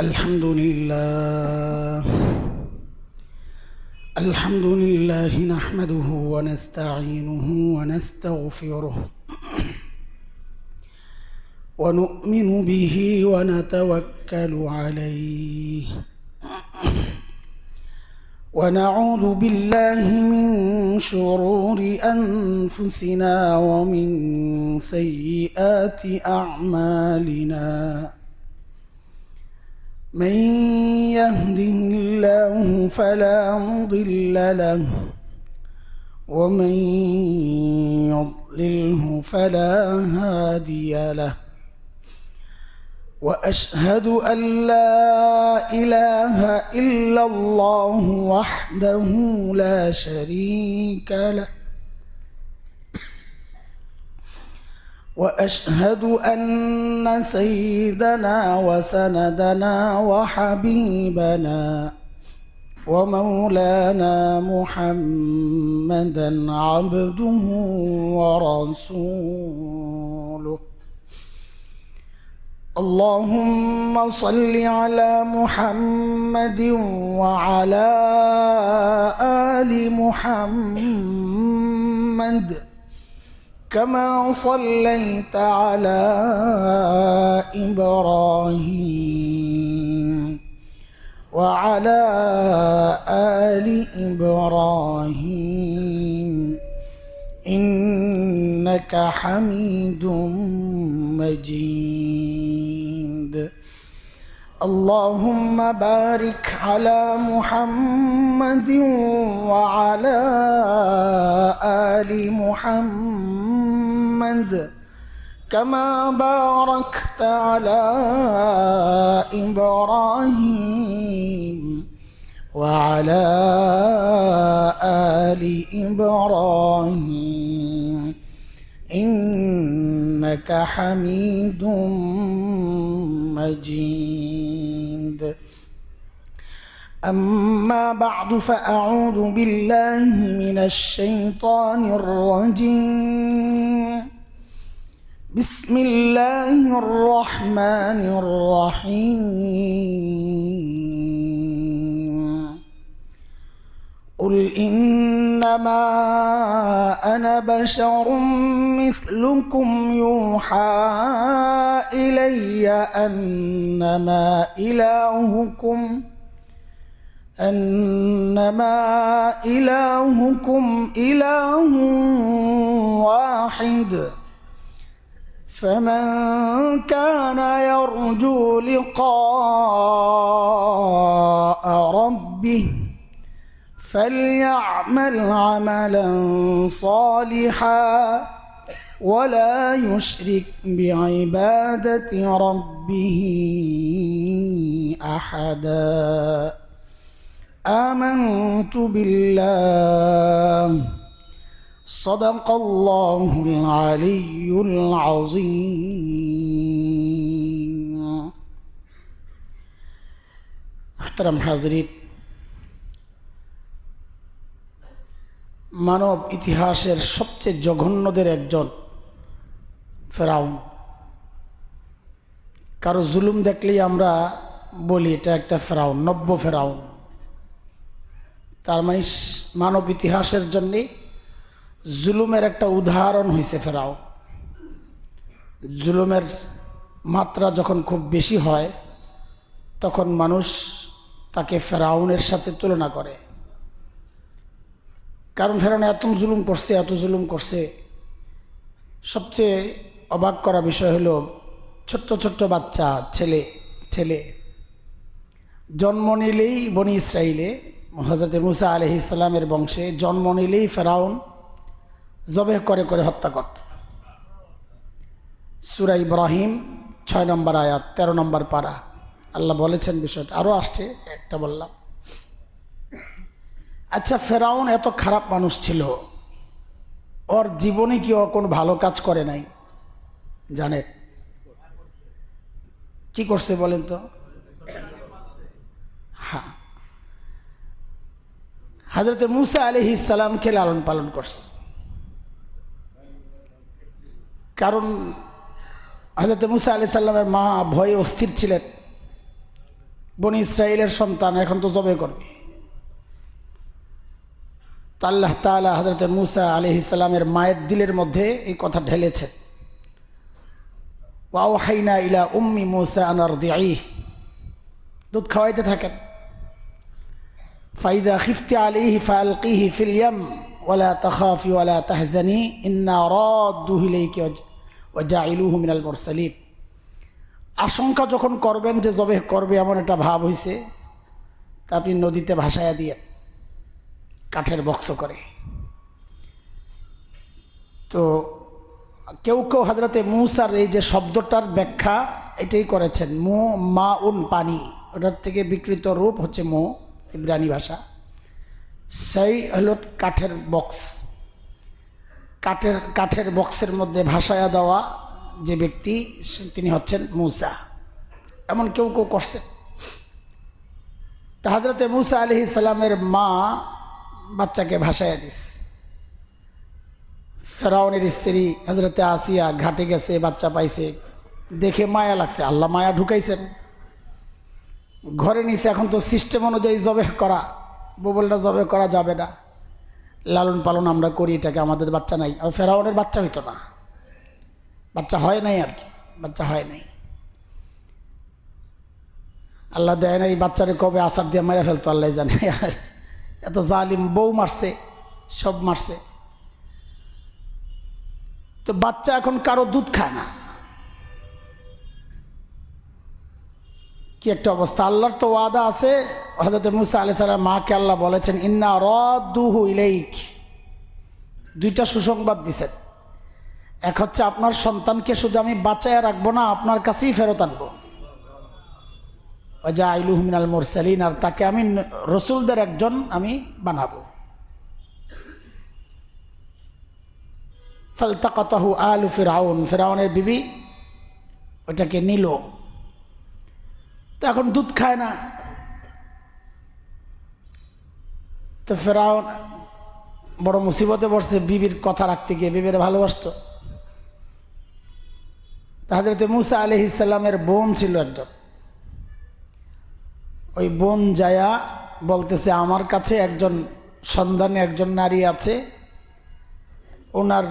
الحمد لله نحمده ونستعينه ونستغفره ونؤمن به ونتوكل عليه ونعوذ بالله من شرور أنفسنا ومن سيئات أعمالنا من يهده الله فلا مضل له ومن يضلله فلا هادي له وأشهد أن لا إله إلا الله وحده لا شريك له وأشهد أن سيدنا وسندنا وحبيبنا ومولانا محمدا عبده ورسوله اللهم صل على محمد وعلى آل محمد كما صليت على إبراهيم وعلى آل إبراهيم إنك حميد مجيد اللهم بارك على محمد وعلى آل محمد كما باركت على إبراهيم وعلى آل إبراهيم إنك حميد مجيد أما بعد فأعوذ بالله من الشيطان الرجيم بسم الله الرحمن الرحيم قل إنما أنا بشر مثلكم يوحى إلي أنما إلهكم إله واحد فمن كان يرجو لقاء ربه فليعمل عملا صالحا ولا يشرك بعبادة ربه أحدا آمنت بالله صدق الله العلي العظيم محترم حاضرين মানব ইতিহাসের সবচেয়ে জঘন্যদের একজন ফেরাউন। কারো জুলুম দেখলেই আমরা বলি এটা একটা ফেরাউন, নব্য ফেরাউন। তার মানে মানব ইতিহাসের জন্যে জুলুমের একটা উদাহরণ হয়েছে ফেরাউন। জুলুমের মাত্রা যখন খুব বেশি হয় তখন মানুষ তাকে ফেরাউনের সাথে তুলনা করে। কারণ ফেরাউন এত জুলুম করছে। সবচেয়ে অবাক করা বিষয় হলো ছোট্ট ছোট্ট বাচ্চা ছেলে জন্ম নিলেই বনি ইসরাইলে হযরত মুসা আলাইহিস সালামের বংশে জন্ম নিলেই ফেরাউন জবেহ করে হত্যা করত। সূরা ইব্রাহিম 6 নম্বর আয়াত 13 নম্বর পারা আল্লাহ বলেছেন বিষয়টা, আরও আসছে, একটা বললাম। আচ্ছা, ফেরাউন এত খারাপ মানুষ ছিল, ওর জীবনে কি ও কোনো ভালো কাজ করে নাই? জানেন কি করছে বলেন তো? হ্যাঁ, হযরত মুসা আলাইহিস সালামকে লালন পালন করছে। কারণ হযরত মুসা আলাইহিস সালামের মা ভয়ে অস্থির ছিলেন, বনি ইসরায়েলের সন্তান, এখন তো জবে করবে। তো আল্লাহ তাআলা হযরত মূসা আলাইহিস সালামের মায়ের দিলের মধ্যে এই কথা ঢেলেছেন, ওয়া আওহাইনা ইলা উম্মি মূসা আন আরদিঈহ, দুধ খাওয়াইতে থাকেন। ফাইযা খিফতি আলাইহি ফাআলকিহি ফিল ইয়াম ওয়ালা তাখাফি ওয়ালা তাহজানি ইন্না রাদ্দুহু ইলাইকি ওয়া জাইলুহু মিনাল মুরসালিন। আশঙ্কা যখন করবেন যে জবে করবে এমন একটা ভাব হইছে, তা আপনি নদীতে ভাসাইয়া দিয়ে কাঠের বক্স করে। তো কেউ কেউ হযরতে মূসার এই যে শব্দটার ব্যাখ্যা এটাই করেছেন, মাউন পানি, ওটার থেকে বিকৃত রূপ হচ্ছে মো, ইব্রানি ভাষা। সেই হলো কাঠের বক্স, কাঠের বক্সের মধ্যে ভাসায়া দেওয়া যে ব্যক্তি তিনি হচ্ছেন মূসা, এমন কেউ কেউ করছেন। তা হযরতে মূসা আলাইহিস সালামের মা বাচ্চাকে ভাসাইয়া দিস। ফেরাউনের স্ত্রী হযরতে আসিয়া ঘাটে গেছে, বাচ্চা পাইছে, দেখে মায়া লাগছে, আল্লাহ মায়া ঢুকাইছেন, ঘরে নিছে। এখন তো সিস্টেম অনুযায়ী জবে করা, বলটা জবে করা যাবে না, লালন পালন আমরা করি, এটাকে আমাদের বাচ্চা নাই। আর ফেরাউনের বাচ্চা হইতো না, বাচ্চা হয় নাই আর কি, বাচ্চা হয় নাই, আল্লাহ দেয় নাই। বাচ্চারে কবে আসার দিয়ে মেরে ফেলতো আল্লাহ জানে। এত জালিম, বউ মারছে, সব মারছে। তো বাচ্চা এখন কারো দুধ খায় না, কি একটা অবস্থা। আল্লাহর তো ওয়াদা আছে, হযরত মূসা আলাইহিস সালাম মাকে আল্লাহ বলেছেন ইন্না রাদ্দুহু ইলাইক, দুইটা সুসংবাদ দিছেন। এক হচ্ছে আপনার সন্তানকে শুধু আমি বাঁচায় রাখবো না, আপনার কাছেই ফেরত আনবো, ওয়া জাইলুহু মিনাল মুরসালিন, আর তাকে আমি রসুলদের একজন আমি বানাবো। ফালতাকাতাহু আলু ফিরআউন, ফিরআউনের বিবি ওইটাকে নিল। তো এখন দুধ খায় না। তো ফিরআউন বড় মুসিবতে পড়ছে বিবির কথা রাখতে গিয়ে, বিবির ভালোবাসতো। হযরত মূসা আলাইহিস সালামের বোন ছিল একজন, ওই বোন যায়া বলতেছে আমার কাছে একজন সন্ধানে একজন নারী আছে, ওনার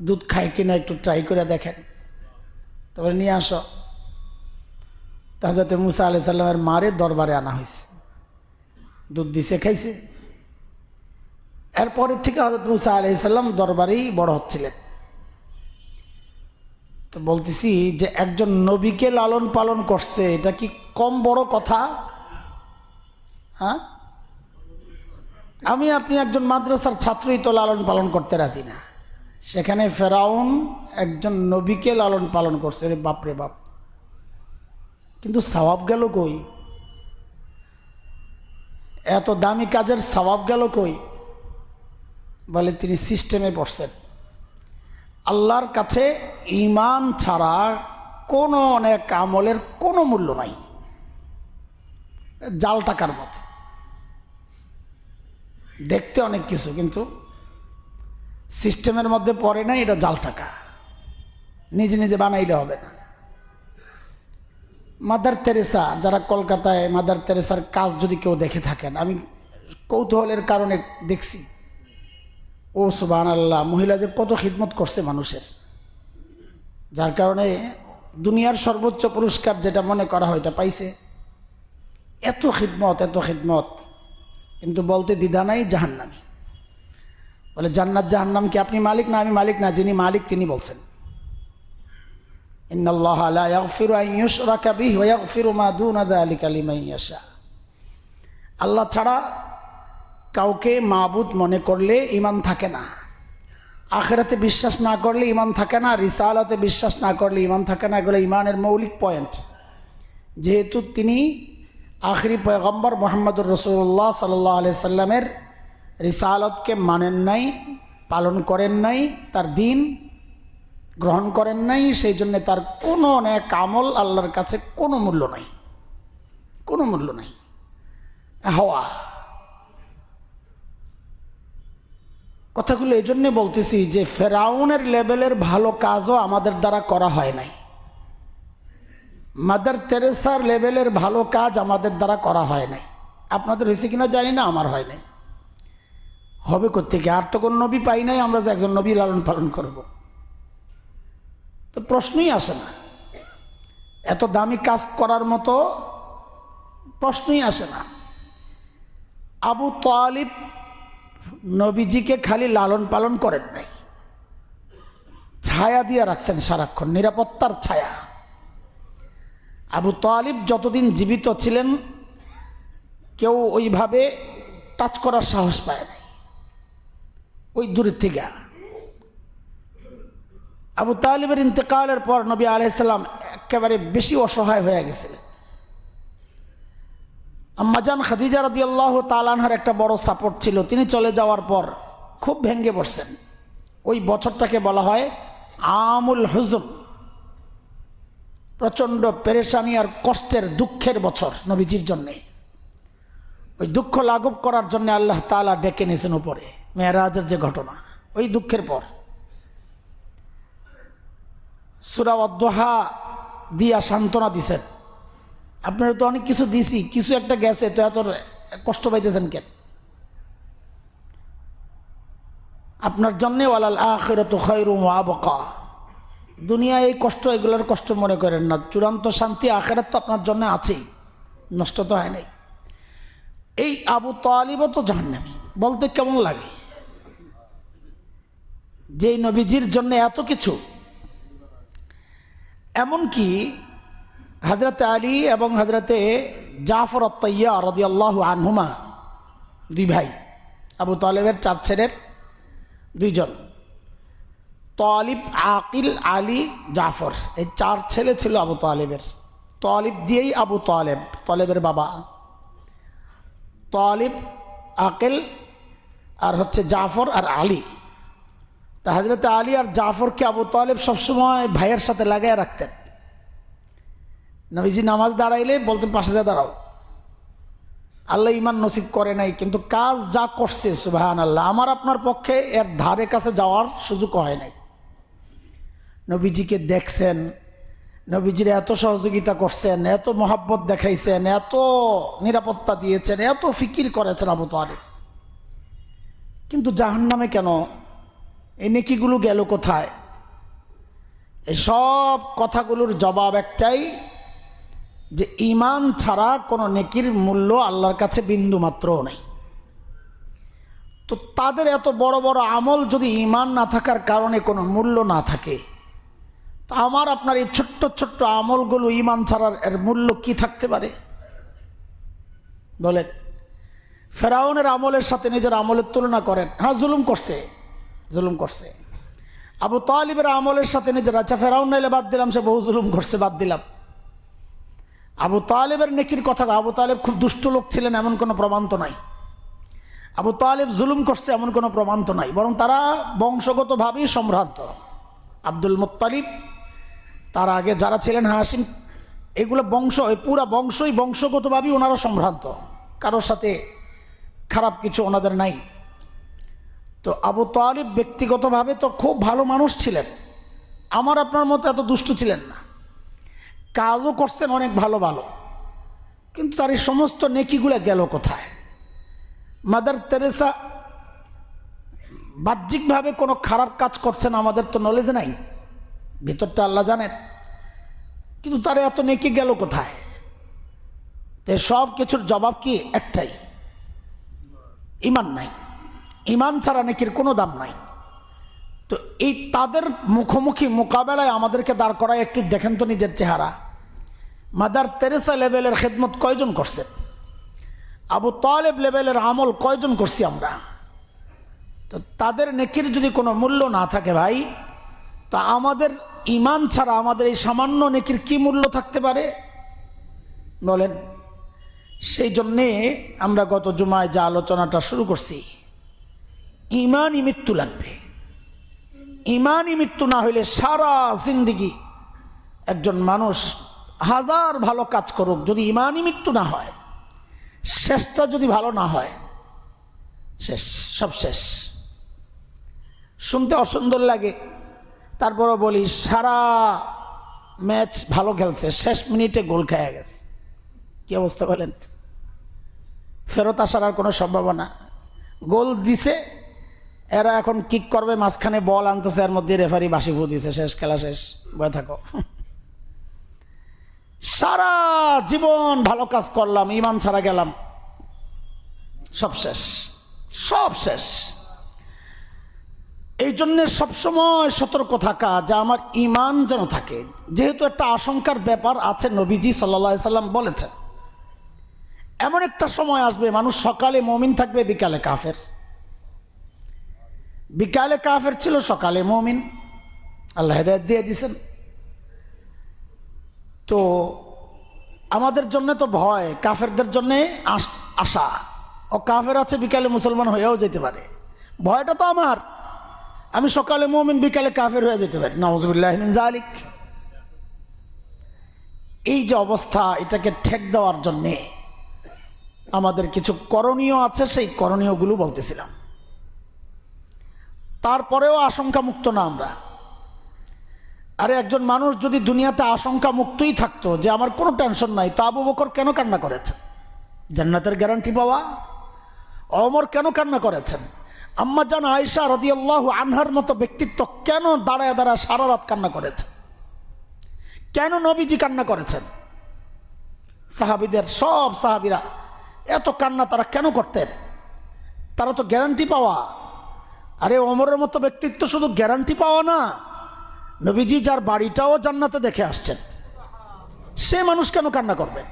দুধ খায় কিনা একটু ট্রাই করে দেখেন, তবে নিয়ে আসো। হযরত মূসা আলাইহিস সালামের মারে দরবারে আনা হয়েছে, দুধ দিছে, খাইছে। এরপরের থেকে হযরত মূসা আলাইহিস সালাম দরবারেই বড় হচ্ছিলেন। তো বলতেছি যে একজন নবীকে লালন পালন করছে, এটা কি কম বড় কথা? হ্যাঁ, আমি আপনি একজন মাদ্রাসার ছাত্রই তো লালন পালন করতে রাজি না, সেখানে ফেরাউন একজন নবীকে লালন পালন করছে, রে বাপরে বাপ। কিন্তু সওয়াব গেল কই? এত দামি কাজের সওয়াব গেল কই? বলে তিনি সিস্টেমে পড়ছেন। আল্লাহর কাছে ঈমান ছাড়া কোনো অনেক আমলের কোনো মূল্য নাই, জাল টাকার মতো। দেখতে অনেক কিছু, কিন্তু সিস্টেমের মধ্যে পড়ে নাই, এটা জাল টাকা, নিজে নিজে বানাইলে হবে না। মাদার তেরেসা, যারা কলকাতায় মাদার তেরেসার কাজ যদি কেউ দেখে থাকেন, আমি কৌতূহলের কারণে দেখছি, ও সুবহানাল্লাহ, মহিলা যে কত খিদমত করছে মানুষের, যার কারণে দুনিয়ার সর্বোচ্চ পুরস্কার যেটা মনে করা হয় এটা পাইছে। এত খিদমত, এত খিদমত, কিন্তু বলতে দ্বিধা নাই জাহান্নামী। বলে জান্নাত জাহান্নাম কি আপনি মালিক? না, আমি মালিক না, যিনি মালিক তিনি বলছেন ইন্নাল্লাহা লা ইয়াগফিরু আন ইউশরাকা বিহি ওয়া ইয়াগফিরু মা দুনা যালিকা লিমান ইয়াশা। আল্লাহ ছাড়া কাউকে মাবুদ মনে করলে ঈমান থাকে না, আখিরাতে বিশ্বাস না করলে ঈমান থাকে না, রিসালাতে বিশ্বাস না করলে ঈমান থাকে না। এগুলো ঈমানের মৌলিক পয়েন্ট। যেহেতু তিনি আখিরি পয়গম্বর মুহাম্মদুর রাসূলুল্লাহ সাল্লাল্লাহু আলাইহি সাল্লামের রিসালাতকে মানেন নাই, পালন করেন নাই, তার দিন গ্রহণ করেন নাই, সেই জন্য তার কোনো নেক আমল আল্লাহর কাছে কোনো মূল্য নাই, কোনো মূল্য নাই। হওয়া কথাগুলো এই জন্যে বলতেছি যে ফেরাউনের লেভেলের ভালো কাজও আমাদের দ্বারা করা হয় নাই। মাদার তেরেসার লেভেলের ভালো কাজ আমাদের দ্বারা করা হয় নাই। আপনাদের হয়েছে কিনা জানি না, আমার হয় নাই। হবে কোত্থেকে? আর তো কোনো নবী পাই নাই আমরা যে একজন নবী লালন পালন করব, তো প্রশ্নই আসে না। এত দামি কাজ করার মতো প্রশ্নই আসে না। আবু তালিব নবীজিকে খালি লালন পালন করেন নাই, ছায়া দিয়ে রাখছেন সারাক্ষণ, নিরাপত্তার ছায়া। আবু তালিব যতদিন জীবিত ছিলেন কেউ ওইভাবে টাচ করার সাহস পায় নাই, ওই দূরের থেকে। আবু তালিবের ইন্তেকালের পর নবী আলাইহিস সালাম একেবারে বেশি অসহায় হয়ে গেছিলেন। আম্মাজান খাদিজা রাদিয়াল্লাহু তাআলা আনহার একটা বড় সাপোর্ট ছিল। তিনি চলে যাওয়ার পর খুব ভেঙে পড়ছেন। ওই বছরটাকে বলা হয় আমুল হুজুন, প্রচণ্ড পেরেশানি আর কষ্টের দুঃখের বছর নবীজির জন্যে। ওই দুঃখ লাঘব করার জন্য আল্লাহ তাআলা ডেকে নিয়েছেন উপরে, মেরাজের যে ঘটনা, ওই দুঃখের পর সূরা ওয়াদ-দুহা দিয়া সান্ত্বনা দিছেন। আপনারা তো অনেক কিছু দিছি, কিছু একটা গেছে, তো এত কষ্ট পাইতেছেন কেন? আপনার জন্যে ওয়ালাল আখিরাতু খায়রুম ওয়া আবকা। দুনিয়া এই কষ্ট, এগুলোর কষ্ট মনে করেন না, চূড়ান্ত শান্তি আখিরাত তো আপনার জন্য আছেই, নষ্ট তো হয় নাই। এই আবু তালিবও তো জাহান্নামী, বলতে কেমন লাগে? যেই নবীজির জন্য এত কিছু। এমনকি হযরত আলী এবং হযরতে জাফর আত-তাইয়ার রাদিয়াল্লাহু আনহুমা, দুই ভাই, আবু তালেবের 4 ছেলের 2 জন, তালিব, আকিল, আলী, জাফর, এই 4 ছেলে ছিল আবু তালেবের। তালিব দিয়েই আবু তালেব, তালেবের বাবা। তালিব, আকিল আর হচ্ছে জাফর আর আলী। তা হযরত আলী আর জাফরকে আবু তালেব সবসময় ভাইয়ের সাথে লাগায় রাখতেন। নবীজি নামাজ দাঁড়াইলে বলতেন পাশে যা দাঁড়াও। আল্লাহ ইমান নসিব করে নাই, কিন্তু কাজ যা করছে সুবহানাল্লাহ, আমার আপনার পক্ষে এর ধারে কাছে যাওয়ার সুযোগ হয় নাই। নবীজিকে দেখছেন, নবীজির এত সহযোগিতা করছেন, এত মহাব্বত দেখাইছেন, এত নিরাপত্তা দিয়েছেন, এত ফিকির করেছেন আবু তালিব। কিন্তু জাহান্নামে কেন? এই নেকিগুলো গেল কোথায়? এই সব কথাগুলোর জবাব একটাই, যে ঈমান ছাড়া কোনো নেকির মূল্য আল্লাহর কাছে বিন্দু মাত্রও নেই। তো তাদের এত বড় বড় আমল যদি ঈমান না থাকার কারণে কোনো মূল্য না থাকে, তা আমার আপনার এই ছোট্ট ছোট্ট আমলগুলো ঈমান ছাড়ার এর মূল্য কি থাকতে পারে বলেন? ফেরাউনের আমলের সাথে নিজের আমলের তুলনা করেন। হ্যাঁ, জুলুম করছে, জুলুম করছে। আবু তালিবের আমলের সাথে নিজের, আচ্ছা ফেরাউন নাইলে বাদ দিলাম, সে বহু জুলুম করছে, বাদ দিলাম। আবু তালেবের নেকির কথা, আবু তালেব খুব দুষ্ট লোক ছিলেন এমন কোনো প্রমাণ তো নাই। আবু তালেব জুলুম করছে এমন কোনো প্রমাণ তো নাই, বরং তারা বংশগতভাবেই সম্ভ্রান্ত। আব্দুল মুত্তালিব, তার আগে যারা ছিলেন হাশিম, এগুলো বংশ, পুরা বংশই বংশগতভাবেই ওনারা সম্ভ্রান্ত, কারোর সাথে খারাপ কিছু ওনাদের নাই। তো আবু তালিব ব্যক্তিগতভাবে তো খুব ভালো মানুষ ছিলেন, আমার আপনার মতো এত দুষ্ট ছিলেন না, কাজও করছেন অনেক ভালো ভালো, কিন্তু তার এই সমস্ত নেকিগুলো গেল কোথায়? মাদার তেরেসা বাহ্যিকভাবে কোনো খারাপ কাজ করছেন আমাদের তো নলেজ নাই, ভিতরটা আল্লাহ জানেন, কিন্তু তার এত নেকি গেল কোথায়? তো সব কিছুর জবাব কি? একটাই, ঈমান নাই। ঈমান ছাড়া নেকির কোনো দাম নাই। তো এই তাদের মুখোমুখি মোকাবেলায় আমাদেরকে দাঁড় করায় একটু দেখেন তো নিজের চেহারা। মাদার তেরেসা লেভেলের খেদমত কয়জন করছেন? আবু তালেব লেভেলের আমল কয়জন করছি আমরা? তো তাদের নেকির যদি কোনো মূল্য না থাকে ভাই, তা আমাদের ঈমান ছাড়া আমাদের এই সামান্য নেকির কি মূল্য থাকতে পারে বলেন? সেই জন্যে আমরা গত জুমায় যে আলোচনাটা শুরু করছি, ঈমানই মৃত্যু লাগবে। ঈমানই মৃত্যু না হইলে সারা জিন্দেগি একজন মানুষ হাজার ভালো কাজ করুক, যদি ঈমানই মৃত্যু না হয়, শেষটা যদি ভালো না হয়, শেষ, সব শেষ। শুনতে অসুন্দর লাগে, তারপরও বলি, সারা ম্যাচ ভালো খেলছে, শেষ মিনিটে গোল খেয়ে গেছে, কি অবস্থা বলেন? ফেরত আসার আর কোনো সম্ভাবনা? গোল দিছে, এরা এখন কিক করবে, মাঝখানে বল আনতেছে, এর মধ্যে রেফারি বাঁশি ফু দিছে, শেষ, খেলা শেষ, বয়ে থাকো। সারা জীবন ভালো কাজ করলাম, ইমান ছাড়া গেলাম, সব শেষ, সব শেষ। এই জন্যে সবসময় সতর্ক থাকা যে আমার ইমান যেন থাকে, যেহেতু একটা আশঙ্কার ব্যাপার আছে। নবীজি সাল্লাল্লাহু আলাইহি সাল্লাম বলেছেন এমন একটা সময় আসবে মানুষ সকালে মুমিন থাকবে, বিকালে কাফের। বিকালে কাফের ছিল, সকালে মুমিন। আল্লাহ হেদায়েত দিয়ে দিয়েছেন। তো আমাদের জন্য তো ভয়, কাফেরদের জন্য আশা। ও কাফের আছে, বিকালে মুসলমান হয়েও যেতে পারে, ভয়টা তো আমার। আমি সকালে মুমিন, বিকালে কাফের হয়ে যেতে পারি, নাউযুবিল্লাহি মিন যালিক। এই যে অবস্থা, এটাকে ঠেক দেওয়ার জন্যে আমাদের কিছু করণীয় আছে, সেই করণীয়গুলো বলতেছিলাম। তারপরেও আশঙ্কা মুক্ত না আমরা। আরে একজন মানুষ যদি দুনিয়াতে আশঙ্কা মুক্তই থাকতো, যে আমার কোনো টেনশন নাই, তো আবু বকর কেন কান্না করেছেন? জান্নাতের গ্যারান্টি পাওয়া। ওমর কেন কান্না করেছেন? আম্মা জান আয়েশা রাদিয়াল্লাহু আনহার মতো ব্যক্তিত্ব কেন দাঁড়ায় দাঁড়ায় সারা রাত কান্না করেছেন? কেন নবীজি কান্না করেছেন? সাহাবীদের সব সাহাবীরা এত কান্না তারা কেন করতেন? তারা তো গ্যারান্টি পাওয়া। আরে ওমরের মতো ব্যক্তিত্ব শুধু গ্যারান্টি পাওয়া না, নবীজি যার বাড়িটাও জান্নাতে দেখে আসছেন, সে মানুষ কেন কান্না করবেন?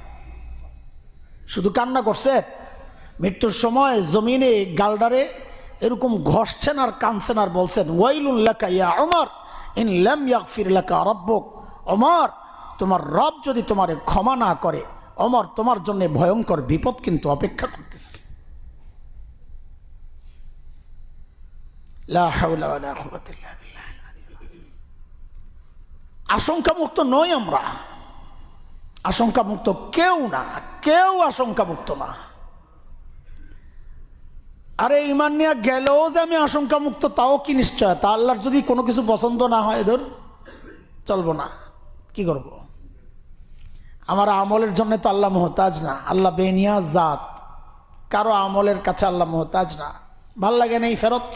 শুধু কান্না করছেন, মৃত্যুর সময় জমিনে গালডারে এরকম ঘষছেন আর কাঁদছেন আর বলছেন, ওয়াইলুন লাকা ইয়া ওমর ইন লাম ইয়াগফির লাকা রাব্বুক। ওমর, তোমার রব যদি তোমারে ক্ষমা না করে, ওমর তোমার জন্য ভয়ঙ্কর বিপদ কিন্তু অপেক্ষা করতেছে। লা হাওলা ওয়ালা কুওয়াতা ইল্লা বিল্লাহ। আশঙ্কা মুক্ত নই আমরা, আশঙ্কা মুক্ত কেউ না, কেউ আশঙ্কা মুক্ত না। আরে ইমান নিয়ে গেলেও যে আমি আশঙ্কা মুক্ত, তাও কি নিশ্চয়? তা আল্লাহর যদি কোনো কিছু পছন্দ না হয়, ধর চলবো না, কি করব? আমার আমলের জন্য তো আল্লাহ মুহতাজ না, আল্লাহ বেনিয়াজ জাত, কারো আমলের কাছে আল্লাহ মুহতাজ না। ভাল লাগে নেই, ফেরত,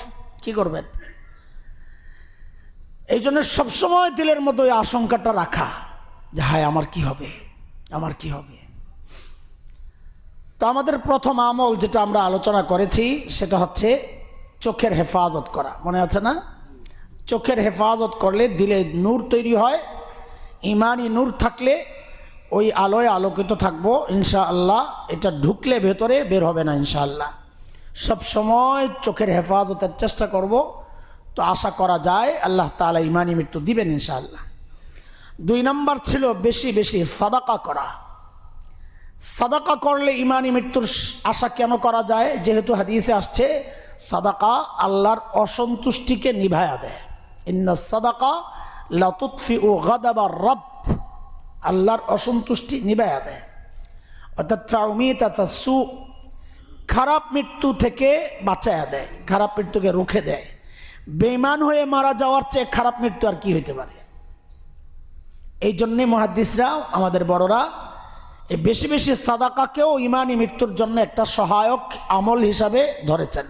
কি করবেন? এই জন্য সবসময় দিলের মধ্যে ওই আশঙ্কাটা রাখা যে হায় আমার কি হবে, আমার কি হবে। তো আমাদের প্রথম আমল যেটা আমরা আলোচনা করেছি সেটা হচ্ছে চোখের হেফাজত করা, মনে আছে না? চোখের হেফাজত করলে দিলে নূর তৈরি হয়, ইমানি নূর থাকলে ওই আলোয় আলোকিত থাকবো ইনশাআল্লাহ। এটা ঢুকলে ভেতরে বের হবে না ইনশাআল্লাহ। সব সময় চোখের হেফাজতের চেষ্টা করব, তো আশা করা যায় আল্লাহ তাআলা ইমানি মৃত্যু দিবেন ইনশাআল্লাহ। 2 নম্বর ছিল বেশি বেশি সাদাকা করা। সাদাকা করলে ইমানি মৃত্যুর আশা কেন করা যায়? যেহেতু হাদিসে আসছে সাদাকা আল্লাহর অসন্তুষ্টিকে নিভায়া দেয়। ইন্নাস সাদাকা লা তুতফিউ গাদাবার রব, আল্লাহর অসন্তুষ্টি নিভায়া দেয়। অর্থাৎ তাসু, খারাপ মৃত্যু থেকে বাঁচায়া দেয়, খারাপ মৃত্যুকে রুখে দেয়। বেঈমান হয়ে মারা যাওয়ার চেয়ে খারাপ মৃত্যু আর কি হইতে পারে? এই জন্যে মুহাদ্দিসরা, আমাদের বড়রা, এই বেশি বেশি সাদাকাকেও ইমানি মৃত্যুর জন্য একটা সহায়ক আমল হিসাবে ধরেছেন,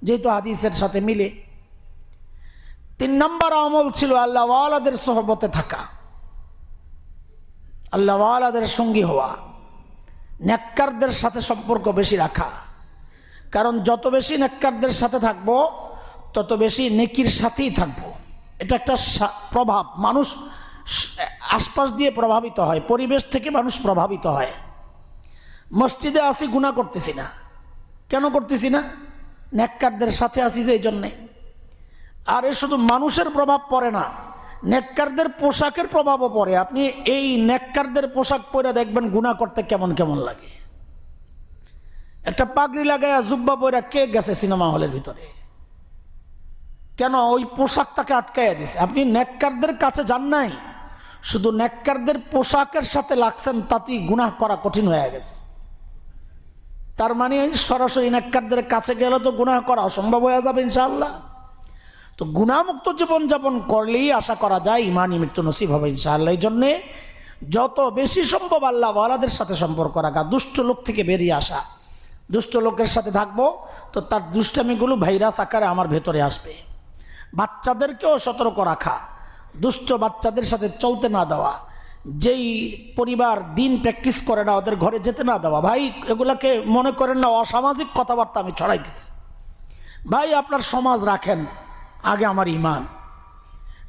যেহেতু হাদিসের সাথে মিলে। 3 নম্বর আমল ছিল আল্লাহ ওয়ালাদের সোহবতে থাকা, আল্লাহ ওয়ালাদের সঙ্গী হওয়া, নেককারদের সাথে সম্পর্ক বেশি রাখা। কারণ যত বেশি নেককারদের সাথে থাকবো, তত বেশি নেকির সাথেই থাকবো। এটা একটা প্রভাব, মানুষ আশপাশ দিয়ে প্রভাবিত হয়, পরিবেশ থেকে মানুষ প্রভাবিত হয়। মসজিদে আসি, গুনাহ করতেছি না, কেন করতেছি না? নেককারদের সাথে আসি যে, এই জন্যে। আর এ শুধু মানুষের প্রভাব পড়ে না, নেককারদের পোশাকের প্রভাবও পড়ে। আপনি এই নেককারদের পোশাক পরে দেখবেন গুনাহ করতে কেমন কেমন লাগে। একটা পাগড়ি লাগায়া জুব্বা পরে কে গেছে সিনেমা হলের ভিতরে? কেন? ওই পোশাক তাকে আটকাইয়া দিছে। আপনি নেককারদের কাছে যান নাই, শুধু নেককারদের পোশাকের সাথে লাগছেন, তাতেই গুনাহ করা কঠিন হয়ে গেছে। তার মানে সরাসরি নেককারদের কাছে গেলে তো গুনাহ করা অসম্ভব হয়ে যাবে ইনশাআল্লাহ। তো গুনাহমুক্ত জীবনযাপন করলেই আশা করা যায় ইমানই মৃত্যু নসিব হবে ইনশাআল্লাহ। এই জন্যে যত বেশি সম্ভব আল্লাহ ওয়ালাদের সাথে সম্পর্ক রাখা, দুষ্ট লোক থেকে বেরিয়ে আসা। দুষ্ট লোকের সাথে থাকবো তো তার দুষ্টামিগুলো ভাইরাস আকারে আমার ভেতরে আসবে। বাচ্চাদেরকেও সতর্ক রাখা, দুষ্ট বাচ্চাদের সাথে চলতে না দেওয়া। যেই পরিবার দিন প্র্যাকটিস করে না ওদের ঘরে যেতে না দেওয়া। ভাই এগুলাকে মনে করেন না অসামাজিক কথাবার্তা আমি ছড়াইতেছি। ভাই আপনার সমাজ রাখেন, আগে আমার ইমান,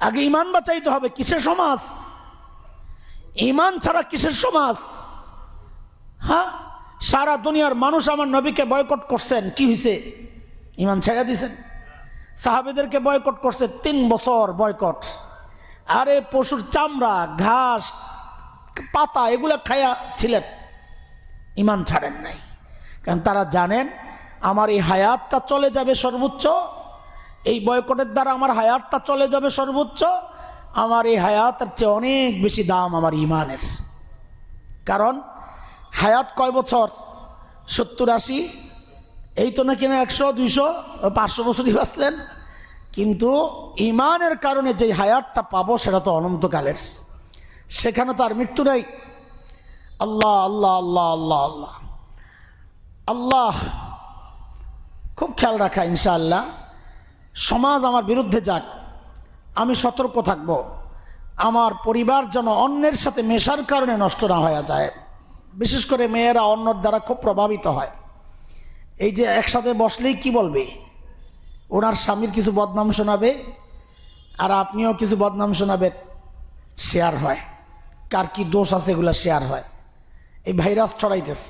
আগে ইমান বাঁচাইতে হবে। কিসের সমাজ? ইমান ছাড়া কিসের সমাজ? হ্যাঁ, সারা দুনিয়ার মানুষ আমার নবীকে বয়কট করছেন, কি হয়েছে? ইমান ছেড়ে দিয়েছেন। সাহাবীদেরকে বয়কট করছে 3 বছর বয়কট। আরে পশুর চামড়া, ঘাস, পাতা এগুলা খায়া ছিলেন, ইমান ছাড়েন নাই। কারণ তারা জানেন আমার এই হায়াতটা চলে যাবে সর্বোচ্চ, এই বয়কটের দ্বারা আমার হায়াতটা চলে যাবে সর্বোচ্চ। আমার এই হায়াতের চেয়ে অনেক বেশি দাম আমার ইমানের। কারণ হায়াত কয় বছর? 70-80, এই তো নাকি না 100, 200, 500 বছরই বাঁচলেন। কিন্তু ইমানের কারণে যে হায়াতটা পাবো সেটা তো অনন্তকালের, সেখানে তো আর মৃত্যু নেই। আল্লাহ আল্লাহ আল্লাহ আল্লাহ আল্লাহ আল্লাহ, খুব খেয়াল রাখা ইনশাআল্লাহ। সমাজ আমার বিরুদ্ধে যাক, আমি সতর্ক থাকব, আমার পরিবার যেন অন্যের সাথে মেশার কারণে নষ্ট না হয়ে যায়। বিশেষ করে মেয়েরা অন্যর দ্বারা খুব প্রভাবিত হয়। এই যে একসাথে বসলেই কি বলবে, ওনার স্বামীর কিছু বদনাম শোনাবে আর আপনিও কিছু বদনাম শোনাবেন, শেয়ার হয়। কার কি দোষ আছে এগুলো শেয়ার হয়। এই ভাইরাস ছড়াইতেছে।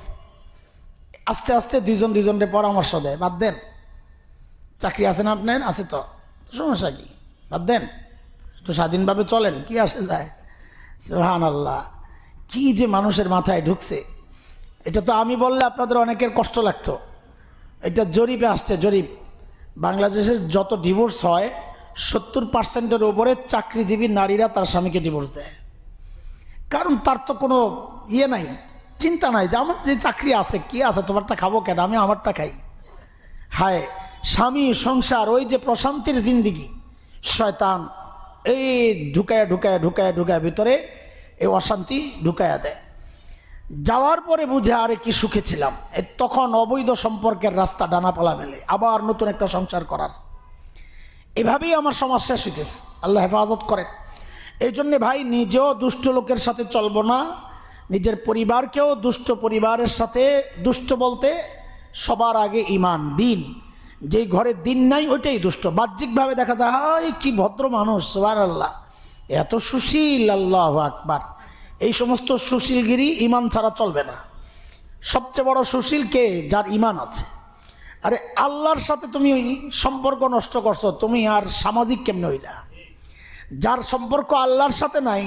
আস্তে আস্তে দুজনের পরামর্শ দেয়, বাদ দেন, চাকরি আছে না আপনার? আছে তো, সমস্যা কি, বাদ দেন, একটু স্বাধীনভাবে চলেন, কি আসে যায়। সুবহানাল্লাহ, কি যে মানুষের মাথায় ঢুকছে। এটা তো আমি বললে আপনাদের অনেকের কষ্ট লাগতো। এটা জরিপে আসছে, জরিপ। বাংলাদেশের যত ডিভোর্স হয় 70%-এর উপরে চাকরিজীবী নারীরা তার স্বামীকে ডিভোর্স দেয়। কারণ তার তো কোনো ইয়ে নাই, চিন্তা নাই যে আমার যে চাকরি আছে, কি আছে, তোমারটা খাবো কেন, আমি আমারটা খাই। হায়, স্বামী সংসার, ওই যে প্রশান্তির জিন্দিগি, শয়তান এই ঢুকায় ঢুকায় ঢুকায় ঢুকায় ভিতরে এই অশান্তি ঢুকায়া দেয়। যাওয়ার পরে বুঝে আরে কি সুখে ছিলাম। তখন অবৈধ সম্পর্কের রাস্তা ডানাপালা মেলে, আবার নতুন একটা সংসার করার। এভাবেই আমার সমাজ শেষ হইতেছে। আল্লাহ হেফাজত করেন। এই জন্যে ভাই নিজেও দুষ্ট লোকের সাথে চলবো না, নিজের পরিবারকেও দুষ্ট পরিবারের সাথে, দুষ্ট বলতে সবার আগে ইমান, দিন। যেই ঘরে দিন নাই ওইটাই দুষ্ট। বাহ্যিকভাবে দেখা যায় হায় কি ভদ্র মানুষ, সুবহানাল্লাহ, এত সুশীল, আল্লাহু আকবার। এই সমস্ত সুশীলগিরি ইমান ছাড়া চলবে না। সবচেয়ে বড় সুশীল কে? যার ইমান আছে। আরে আল্লাহর সাথে তুমি সম্পর্ক নষ্ট করছো, তুমি আর সামাজিক কেমনে হইলা? যার সম্পর্ক আল্লাহর সাথে নাই,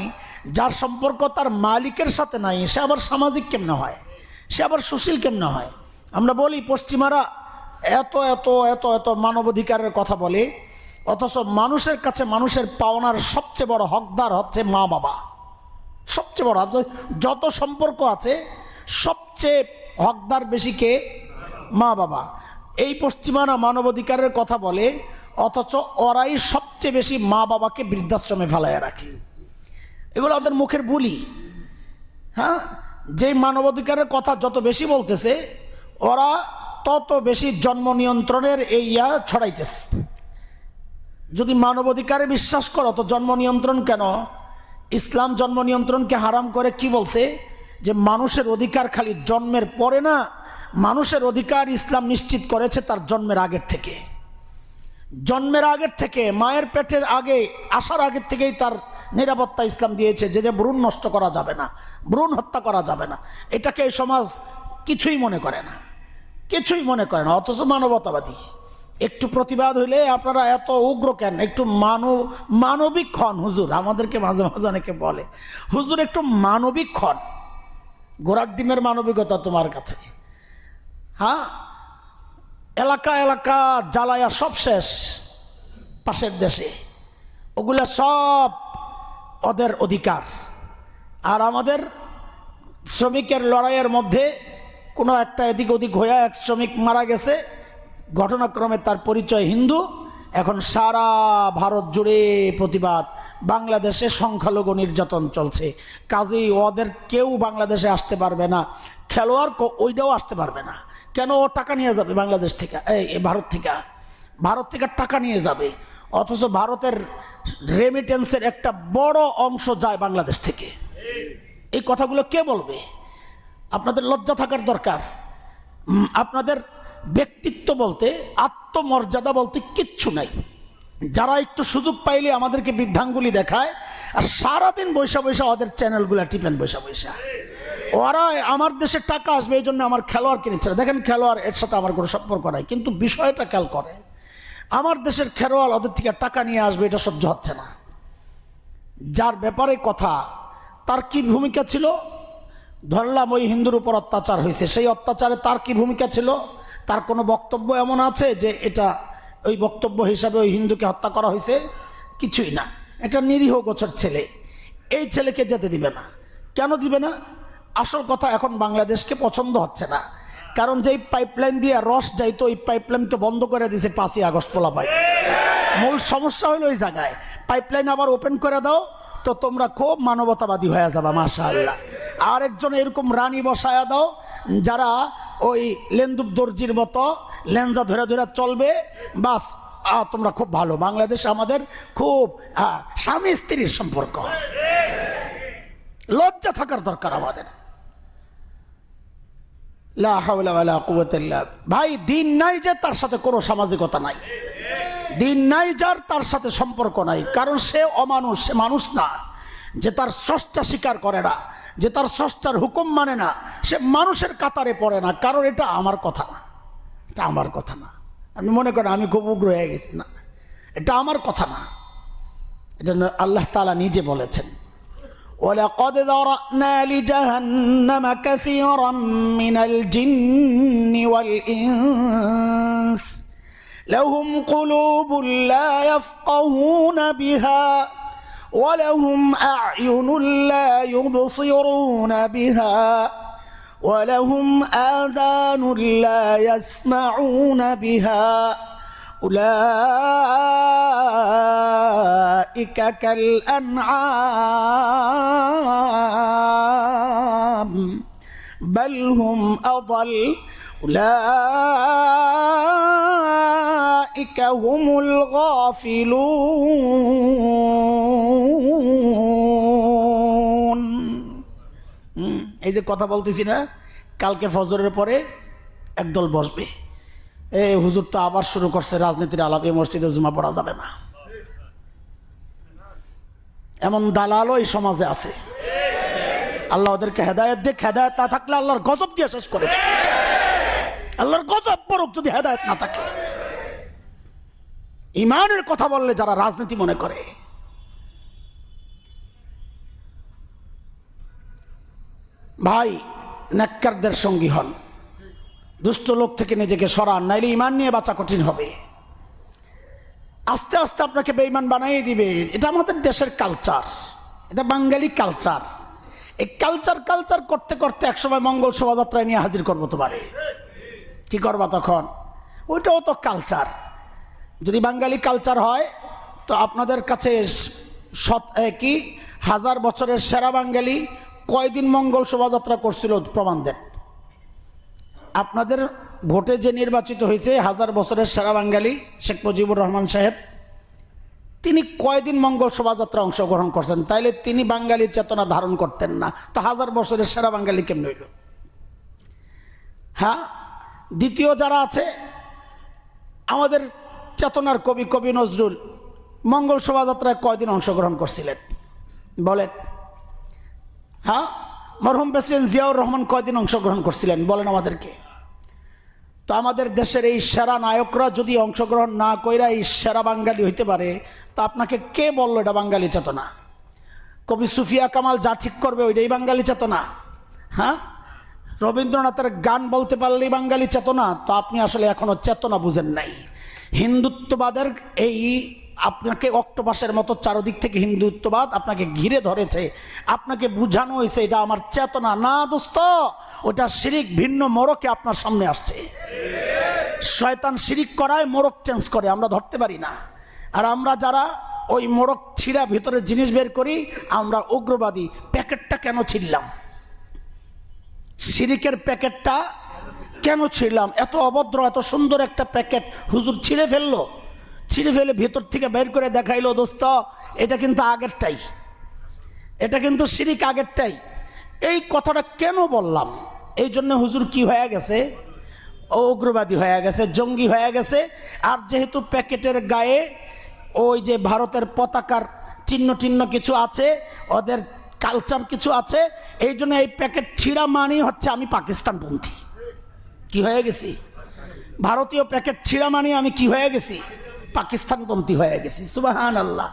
যার সম্পর্ক তার মালিকের সাথে নাই, সে আবার সামাজিক কেমনে হয়? সে আবার সুশীল কেমনে হয়? আমরা বলি পশ্চিমারা এত এত এত এত মানবাধিকারের কথা বলে, অথচ মানুষের কাছে মানুষের পাওনার সবচেয়ে বড় হকদার হচ্ছে মা বাবা। সবচেয়ে বড় যত সম্পর্ক আছে সবচেয়ে হকদার বেশি কে? মা বাবা। এই পশ্চিমারা মানবাধিকারের কথা বলে, অথচ ওরাই সবচেয়ে বেশি মা বাবাকে বৃদ্ধাশ্রমে ফেলাইয়া রাখে। এগুলো ওদের মুখের বুলি। হ্যাঁ, যেই মানবাধিকারের কথা যত বেশি বলতেছে, ওরা তত বেশি জন্ম নিয়ন্ত্রণের এই ছড়াইতেছে। যদি মানবাধিকারে বিশ্বাস করো তো জন্ম নিয়ন্ত্রণ কেন? ইসলাম জন্ম নিয়ন্ত্রণকে হারাম করে কি বলছে? যে মানুষের অধিকার খালি জন্মের পরে না, মানুষের অধিকার ইসলাম নিশ্চিত করেছে তার জন্মের আগের থেকে। জন্মের আগের থেকে, মায়ের পেটের আগে আসার আগের থেকেই তার নিরাপত্তা ইসলাম দিয়েছে। যে ভ্রূণ নষ্ট করা যাবে না, ভ্রূণ হত্যা করা যাবে না, এটাকে এই সমাজ কিছুই মনে করে না, কিছুই মনে করে না। অথচ মানবতাবাদী। একটু প্রতিবাদ হইলে আপনারা এত উগ্র কেন? একটু মানবিক হন হুজুর। আমাদেরকে মাঝে মাঝে অনেকে বলে, হুজুর একটু মানবিক হন। ঘোড়ার ডিমের মানবিকতা তোমার কাছে? হ্যাঁ, এলাকা এলাকা জ্বালায়া সব শেষ পাশের দেশে, ওগুলা সব ওদের অধিকার। আর আমাদের শ্রমিকের লড়াইয়ের মধ্যে কোনো একটা এদিক ওদিক হইয়া এক শ্রমিক মারা গেছে, ঘটনাক্রমে তার পরিচয় হিন্দু, এখন সারা ভারত জুড়ে প্রতিবাদ, বাংলাদেশে সংখ্যালঘু নির্যাতন চলছে, কাজেই ওদের কেউ বাংলাদেশে আসতে পারবে না, খেলোয়াড় ওইটাও আসতে পারবে না। কেন? ও টাকা নিয়ে যাবে বাংলাদেশ থেকে, ভারত থেকে টাকা নিয়ে যাবে, অথচ ভারতের রেমিটেন্সের একটা বড় অংশ যায় বাংলাদেশ থেকে। এই কথাগুলো কে বলবে? আপনাদের লজ্জা থাকার দরকার। আপনাদের ব্যক্তিত্ব বলতে, আত্মমর্যাদা বলতে কিচ্ছু নাই। যারা একটু সুযোগ পাইলে আমাদেরকে বৃদ্ধাঙ্গুলি দেখায়, আর সারাদিন বৈশা বৈশা ওদের চ্যানেলগুলো টিপেন বৈশা বৈশা। ওরা আমার দেশে টাকা আসবে এই জন্য আমার খেলোয়াড় কিনেছে। দেখেন, খেলোয়াড় এর সাথে আমার কোনো সম্পর্ক নাই, কিন্তু বিষয়টা খেয়াল করে, আমার দেশের খেলোয়াড় ওদের থেকে টাকা নিয়ে আসবে, এটা সহ্য হচ্ছে না। যার ব্যাপারে কথা, তার কি ভূমিকা ছিল? ধরলাম ওই হিন্দুর উপর অত্যাচার হয়েছে, সেই অত্যাচারে তার কি ভূমিকা ছিল? তার কোনো বক্তব্য এমন আছে যে এটা ওই বক্তব্য হিসাবে ওই হিন্দুকে হত্যা করা হয়েছে? কিছুই না। এটা নিরীহ গোছের ছেলে, এই ছেলেকে যেতে দিবে না। কেন দিবে না? আসল কথা, এখন বাংলাদেশকে পছন্দ হচ্ছে না, কারণ যেই পাইপলাইন দিয়ে রস যাইতো, ওই পাইপলাইন তো বন্ধ করে দিয়েছে 5ই আগস্ট পোলাপাই। মূল সমস্যা হলো ওই জায়গায়। পাইপলাইন আবার ওপেন করে দাও তো তোমরা খুব মানবতাবাদী হয়ে যাবা, মাশাআল্লাহ। আর একজন এরকম রানী বসায়া দাও, যারা ওই লেন্দুব দর্জির মতো লেঞ্জা ধরে ধরে চলবে, বাস তোমরা খুব ভালো। বাংলাদেশ আমাদের খুব স্বামী স্ত্রীর সম্পর্ক। লজ্জা থাকার দরকার আমাদের। লা হাওলা ওয়ালা কুওয়াতা ইল্লা বিল্লাহ। ভাই, দিন নাই যে তার সাথে কোনো সামাজিকতা নাই, দিন নাই যার তার সাথে সম্পর্ক নাই, কারণ সে অমানুষ, সে মানুষ না। যে তার স্রষ্টা স্বীকার করে না, যে তার স্রষ্টার হুকুম মানে না, সে মানুষের কাতারে পড়ে না। কারণ এটা আমার কথা না, এটা আমার কথা না। আমি মনে করেন আমি খুব উগ্র হয়ে গেছি, না, এটা আমার কথা না। এটা আল্লাহ তাআলা নিজে বলেছেন, وَلَقَدْ ذَرَأْنَا لِجَهَنَّمَ كَثِيرًا مِنَ الْجِنِّ وَالْإِنسِ لَهُمْ قُلُوبٌ لَا يَفْقَهُونَ بِهَا وَلَهُمْ أَعْيُنٌ لَا يُبْصِرُونَ بِهَا وَلَهُمْ آذَانٌ لَا يَسْمَعُونَ بِهَا أولئك كالأنعام بل هم أضل أولئك هم الغافلون। এই যে কথা বলতেছি না, কালকে ফজরের পরে একদল বসবে, এই হুজুর তো আবার শুরু করছে রাজনীতির আলাপ, এই মসজিদে জুমা পড়া যাবে না। এমন দালালও এই সমাজে আছে। আল্লাহ ওদেরকে হেদায়েত দিক। হেদায়েত না থাকলে আল্লাহর গজব দিয়ে শেষ করে দেবে। আল্লাহর গজব পড়ুক যদি হেদায়েত না থাকে। ইমানের কথা বললে যারা রাজনীতি মনে করে, ভাই নেককারদের সঙ্গী হন, দুষ্ট লোক থেকে নিজেকে সরান, নাইলে ইমান নিয়ে বাঁচা কঠিন হবে। আস্তে আস্তে আপনাকে বেঈমান বানাই দিবে। এটা আমাদের দেশের কালচার, এটা বাঙালি কালচার। এই কালচার করতে করতে একসময় মঙ্গল শোভাযাত্রায় নিয়ে হাজির করবো তোমারে। কি করবা তখন? ওইটাও তো কালচার। যদি বাঙালি কালচার হয় তো আপনাদের কাছে কি 1000 বছরের সেরা বাঙালি কয়দিন মঙ্গল শোভাযাত্রা করছিল প্রমাণ দেন। আপনাদের ভোটে যে নির্বাচিত হয়েছে 1000 বছরের সেরা বাঙালি শেখ মুজিবুর রহমান সাহেব, তিনি কয়দিন মঙ্গল শোভাযাত্রা অংশগ্রহণ করছেন? তাইলে তিনি বাঙালির চেতনা ধারণ করতেন না, তো 1000 বছরের সেরা বাঙালি কেমন হইল? হ্যাঁ, দ্বিতীয় যারা আছে আমাদের চেতনার কবি নজরুল মঙ্গল শোভাযাত্রায় কয়দিন অংশগ্রহণ করছিলেন বলেন? হ্যাঁ, মরহুম প্রেসিডেন্ট জিয়াউর রহমান কয়দিন অংশগ্রহণ করছিলেন বলেন আমাদেরকে? তো আমাদের দেশের এই সেরা নায়করা যদি অংশগ্রহণ না কইরা এই সেরা বাঙালি হইতে পারে, তা আপনাকে কে বললো এটা বাঙালি চেতনা? কবি সুফিয়া কামাল যা ঠিক করবে ওইটাই বাঙালি চেতনা? হ্যাঁ, রবীন্দ্রনাথের গান বলতে পারলেই বাঙালি চেতনা? তো আপনি আসলে এখনো চেতনা বুঝেন নাই। হিন্দুত্ববাদের এই আপনাকে অক্টোপাসের মতো চারদিক থেকে হিন্দুত্ববাদ আপনাকে ঘিরে ধরেছে, আপনাকে বুঝানো হয়েছে এটা আমার চেতনা না। দোস্ত, ওটা শিরিক, ভিন্ন মোড়কে আপনার সামনে আসছে। শয়তান শিরিক করায় মোড়ক চেঞ্জ করে, আমরা ধরতে পারি না। আর আমরা যারা ওই মোড়ক ছিঁড়া ভিতরে জিনিস বের করি, আমরা উগ্রবাদী। প্যাকেটটা কেন ছিঁড়লাম? শিরিকের প্যাকেটটা কেন ছিঁড়লাম? এত অভদ্র, এত সুন্দর একটা প্যাকেট হুজুর ছিঁড়ে ফেললো। ছিঁড়ে ফেলে ভেতর থেকে বের করে দেখাইলো, দোস্ত এটা কিন্তু আগেরটাই, এটা কিন্তু শিরিক আগেরটাই। এই কথাটা কেন বললাম? এই জন্য হুজুর কি হয়ে গেছে? উগ্রবাদী হয়ে গেছে, জঙ্গি হয়ে গেছে। আর যেহেতু প্যাকেটের গায়ে ওই যে ভারতের পতাকার চিহ্ন টিহ্ন কিছু আছে, ওদের কালচার কিছু আছে, এই জন্য এই প্যাকেট ছিঁড়া মানেই হচ্ছে আমি পাকিস্তানপন্থী। কি হয়ে গেছি? ভারতীয় প্যাকেট ছিঁড়া মানে আমি কি হয়ে গেছি? পাকিস্তানপন্থী হয়ে গেছি। সুবহানাল্লাহ,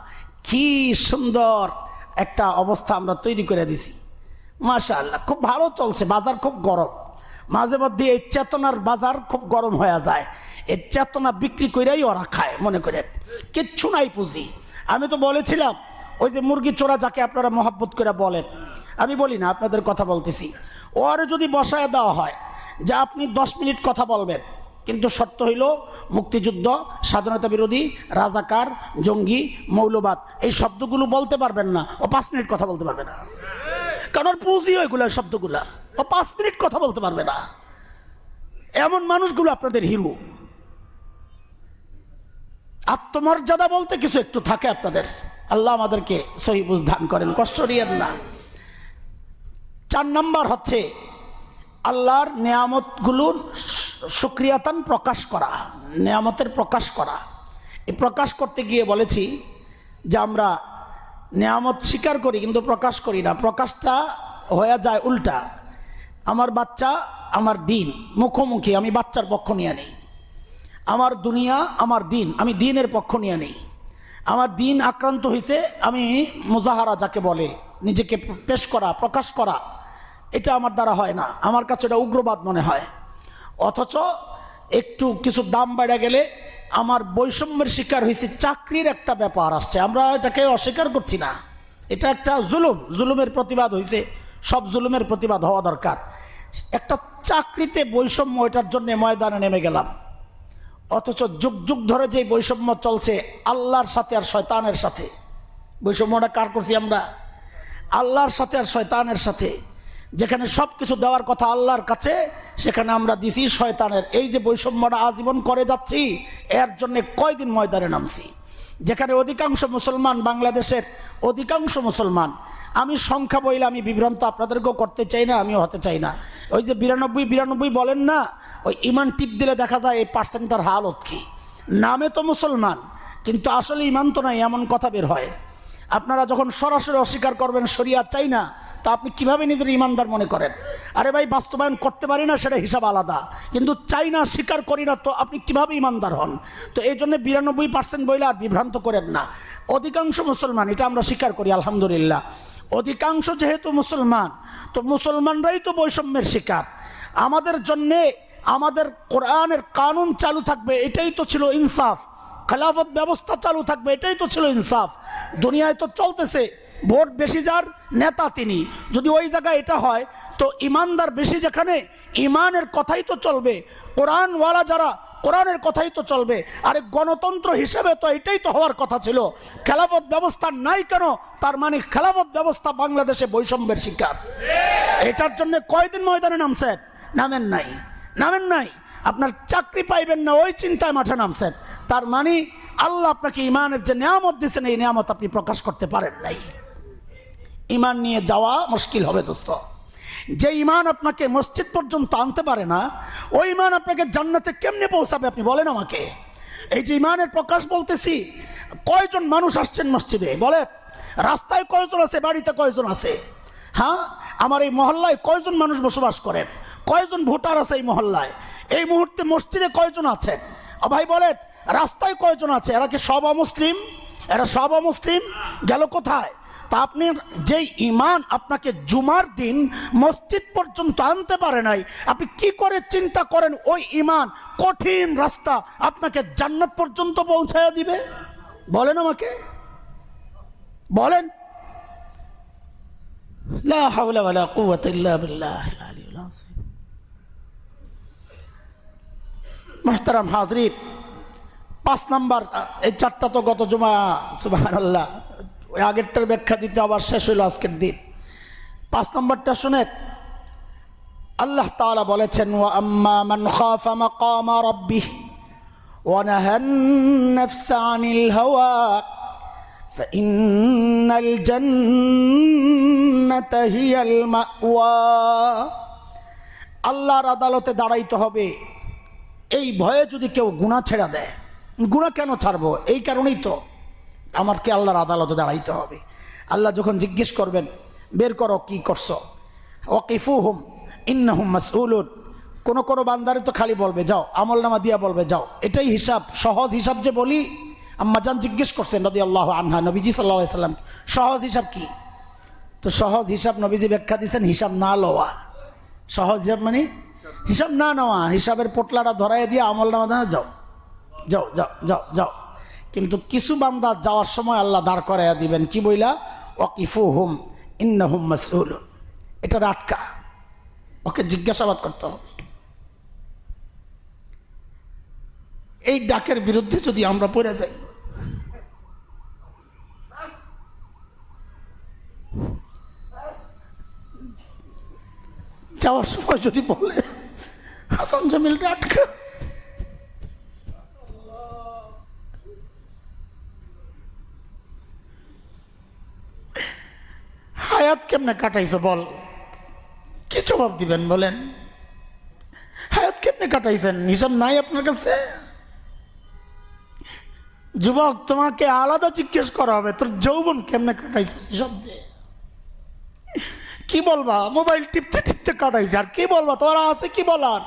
কি সুন্দর একটা অবস্থা আমরা তৈরি করে দিছি। মাশাআল্লাহ, খুব ভালো চলছে, বাজার খুব গরম। মাঝে মধ্যে এই চেতনার বাজার খুব গরম হয়ে যায়। এই চেতনা বিক্রি করেই ওরা খায়, মনে করে কিচ্ছু নাই পুঁজি। আমি তো বলেছিলাম, ওই যে মুরগি চোরা যাকে আপনারা মহব্বত করে বলেন, আমি বলি না, আপনাদের কথা বলতেছি, ওরে যদি বসায় দেওয়া হয় যে আপনি 10 মিনিট কথা বলবেন, কিন্তু শর্ত হইল মুক্তিযুদ্ধ, স্বাধীনতা বিরোধী, রাজাকার, জঙ্গি, মৌলবাদ এই শব্দগুলো বলতে পারবেন না, ও 5 মিনিট কথা বলতে পারবে না। কারণ পুঁজি ওইগুলো শব্দগুলা, ও 5 মিনিট কথা বলতে পারবে না। এমন মানুষগুলো আপনাদের হিরো। আত্মমর্যাদা বলতে কিছু একটু থাকে আপনাদের। আল্লাহ আমাদেরকে সহি বুঝ দান করেন, কষ্ট নিয়েন না। 4 নাম্বার হচ্ছে আল্লাহর নেয়ামতগুলো শুকরিয়াতান প্রকাশ করা, নেয়ামতের প্রকাশ করা। এই প্রকাশ করতে গিয়ে বলেছি যে আমরা নেয়ামত স্বীকার করি কিন্তু প্রকাশ করি না। প্রকাশটা হয়ে যায় উল্টা। আমার বাচ্চা, আমার দিন, মুখোমুখি আমি বাচ্চার পক্ষ নিয়ে নেই। আমার দুনিয়া, আমার দিন, আমি দিনের পক্ষ নিয়ে নেই। আমার দিন আক্রান্ত হয়েছে, আমি মুজাহারা যাকে বলে, নিজেকে পেশ করা, প্রকাশ করা, এটা আমার দ্বারা হয় না। আমার কাছে এটা উগ্রবাদ মনে হয়। অথচ একটু কিছু দাম বেড়ে গেলে আমার বৈষম্যের শিকার হয়েছে। চাকরির একটা ব্যাপার আসছে, আমরা এটাকে অস্বীকার করছি না, এটা একটা জুলুম, জুলুমের প্রতিবাদ হয়েছে। সব জুলুমের প্রতিবাদ হওয়া দরকার। একটা চাকরিতে বৈষম্য, এটার জন্য ময়দানে নেমে গেলাম। অথচ যুগ যুগ ধরে যে বৈষম্য চলছে আল্লাহর সাথে আর শয়তানের সাথে, বৈষম্যটা কার করছি আমরা? আল্লাহর সাথে আর শয়তানের সাথে। যেখানে সব কিছু দেওয়ার কথা আল্লাহর কাছে, সেখানে আমরা দিছি শয়তানের। এই যে বৈষম্যটা আজীবন করে যাচ্ছি, এর জন্য কয়দিন ময়দানে নামছি। যেখানে অধিকাংশ মুসলমান, বাংলাদেশের অধিকাংশ মুসলমান, আমি সংখ্যা বইলে আমি বিভ্রান্ত আপনাদেরকেও করতে চাই না, আমিও হতে চাই না। ওই যে 92 বলেন না, ওই ইমান টিপ দিলে দেখা যায় এই পার্সেন্টটার হালত কি। নামে তো মুসলমান, কিন্তু আসলে ইমান তো নাই, এমন কথা বের হয়। আপনারা যখন সরাসরি অস্বীকার করবেন শরিয়াত চাই না, তা আপনি কিভাবে নিজের ইমানদার মনে করেন? আরে ভাই, বাস্তবায়ন করতে পারি না সেটা হিসাব আলাদা, কিন্তু চাই না, স্বীকার করি না, তো আপনি কিভাবে ইমানদার হন? তো এই জন্য 92% বইলে আর বিভ্রান্ত করেন না। অধিকাংশ মুসলমান, এটা আমরা স্বীকার করি আলহামদুলিল্লাহ। অধিকাংশ যেহেতু মুসলমান, তো মুসলমানরাই তো বৈষম্যের শিকার। আমাদের জন্যে আমাদের কোরআনের কানুন চালু থাকবে, এটাই তো ছিল ইনসাফ। খেলাফত ব্যবস্থা চালু থাকবে, এটাই তো ছিল ইনসাফ। দুনিয়ায় তো চলতেছে ভোট বেশি যার নেতা তিনি। যদি ওই জায়গায় এটা হয়, তো ইমানদার বেশি যেখানে, ইমানের কথাই তো চলবে। কোরআনওয়ালা যারা, কোরআনের কথাই তো চলবে। আরে গণতন্ত্র হিসেবে তো এটাই তো হওয়ার কথা ছিল। খেলাফত ব্যবস্থা নাই কেন? তার মানে খেলাফত ব্যবস্থা বাংলাদেশে বৈষম্যের শিকার। এটার জন্য কয়দিন ময়দানে নামছেন? নামেন নাই, নামেন নাই। আপনার চাকরি পাইবেন না ওই চিন্তায় মাঠে নামছেন। তার মানে আল্লাহ আপনাকে ইমানের যে নিয়ামত দিয়েছেন, এই নিয়ামত আপনি প্রকাশ করতে পারেন নাই। ইমান নিয়ে যাওয়া মুশকিল হবে দোস্ত। যে ইমান আপনাকে মসজিদ পর্যন্ত আনতে পারে না, ওই ইমান আপনাকে জান্নাতে কেমনে পৌঁছাবে আপনি বলেন আমাকে। এই যে ইমানের প্রকাশ বলতেছি, কয়জন মানুষ আসছেন মসজিদে বলেন? রাস্তায় কয়জন আছে? বাড়িতে কয়জন আছে? হ্যাঁ, আমার এই মহল্লায় কয়জন মানুষ বসবাস করেন? কয়জন ভোটার আছে এই মহল্লায়? এই মুহূর্তে মসজিদে কয়জন আছেন ভাই বলেন? রাস্তায় কয়জন আছে? এরা কি সব অমুসলিম? এরা সব অমুসলিম গেল কোথায়? তা আপনি যেই ইমান আপনাকে জুমার দিন মসজিদ পর্যন্ত আনতে পারে নাই, আপনি কি করে চিন্তা করেন ওই ইমান কঠিন রাস্তা আপনাকে জান্নাত পর্যন্ত পৌঁছায়া দিবে? বলেন আমাকে, বলেন। লা হাওলা ওয়ালা কুওয়াতা ইল্লা বিল্লাহিল আলিয়্যিল আযীম। মুহতারাম হাজরিন, 5 নাম্বার, এই 4টা তো গত জুমা, সুবহানাল্লাহ, ওই আগেরটার ব্যাখ্যা দিতে আবার শেষ হইল আজকের দিন। 5 নাম্বারটা শুনে আল্লাহ তাআলা বলেছেন, ওয়া আম্মা মান খাফা মাকামা রাব্বিহ ওয়া নাহান নাফসা আনিল হাওয়া ফাইন্নাল জান্নাতা হিয়াল মাওয়া। আল্লাহর আদালতে দাঁড়াইতে হবে, এই ভয়ে যদি কেউ গুনাহ ছেড়ে দেয়। গুনাহ কেন ছাড়বো? এই কারণেই তো আমাকে আল্লাহর আদালতে দাঁড়াইতে হবে। আল্লাহ যখন জিজ্ঞেস করবেন, বের করো কি করছো, ওয়াকিফুহুম ইন্নাহুম মাসউলুন, কোন কোন বান্দারে তো খালি বলবে যাও, আমলনামা দিয়া বলবে যাও। এটাই হিসাব, সহজ হিসাব যে বলি। আম্মাজান জিজ্ঞেস করছেন রাদিয়াল্লাহু আনহা নবীজি সাল্লাল্লাহু আলাইহি সাল্লাম, সহজ হিসাব কি? তো সহজ হিসাব নবীজি ব্যাখ্যা দিয়েছেন, হিসাব না লওয়া। সহজ হিসাব মানে হিসাব না নেওয়া, হিসাবের পোটলাটা ধরাই দিয়ে আমলনামা জানা যাও যাও যাও যাও যাও। কিন্তু কিছু বান্দা যাওয়ার সময় আল্লাহ দাঁড় করাইয়া দিবেন, কি বইলা? ওয়াকিফুহুম ইন্নাহুম মাসউলুন। এটা আটকা, ওকে জিজ্ঞাসাবাদ করতে হবে। এই ডাকের বিরুদ্ধে যদি আমরা পড়ে যাই, যাওয়ার সময় যদি বলে হাসান জামিলটা আটকা, হায়াত কেমনে কাটাইছো বল, কি জবাব দিবেন বলেন? হায়াত কেমনে কাটাইছেন, হিসাব নাই আপনার কাছে? যুবক, তোমাকে আলাদা জিজ্ঞেস করা হবে, তোর যৌবন কেমনে কাটাইছো হিসাব দিয়ে। কি বলবা? মোবাইল টিপতে টিপতে কাটাইছে। আর কি বলবা? তোমার আছে কি বলার?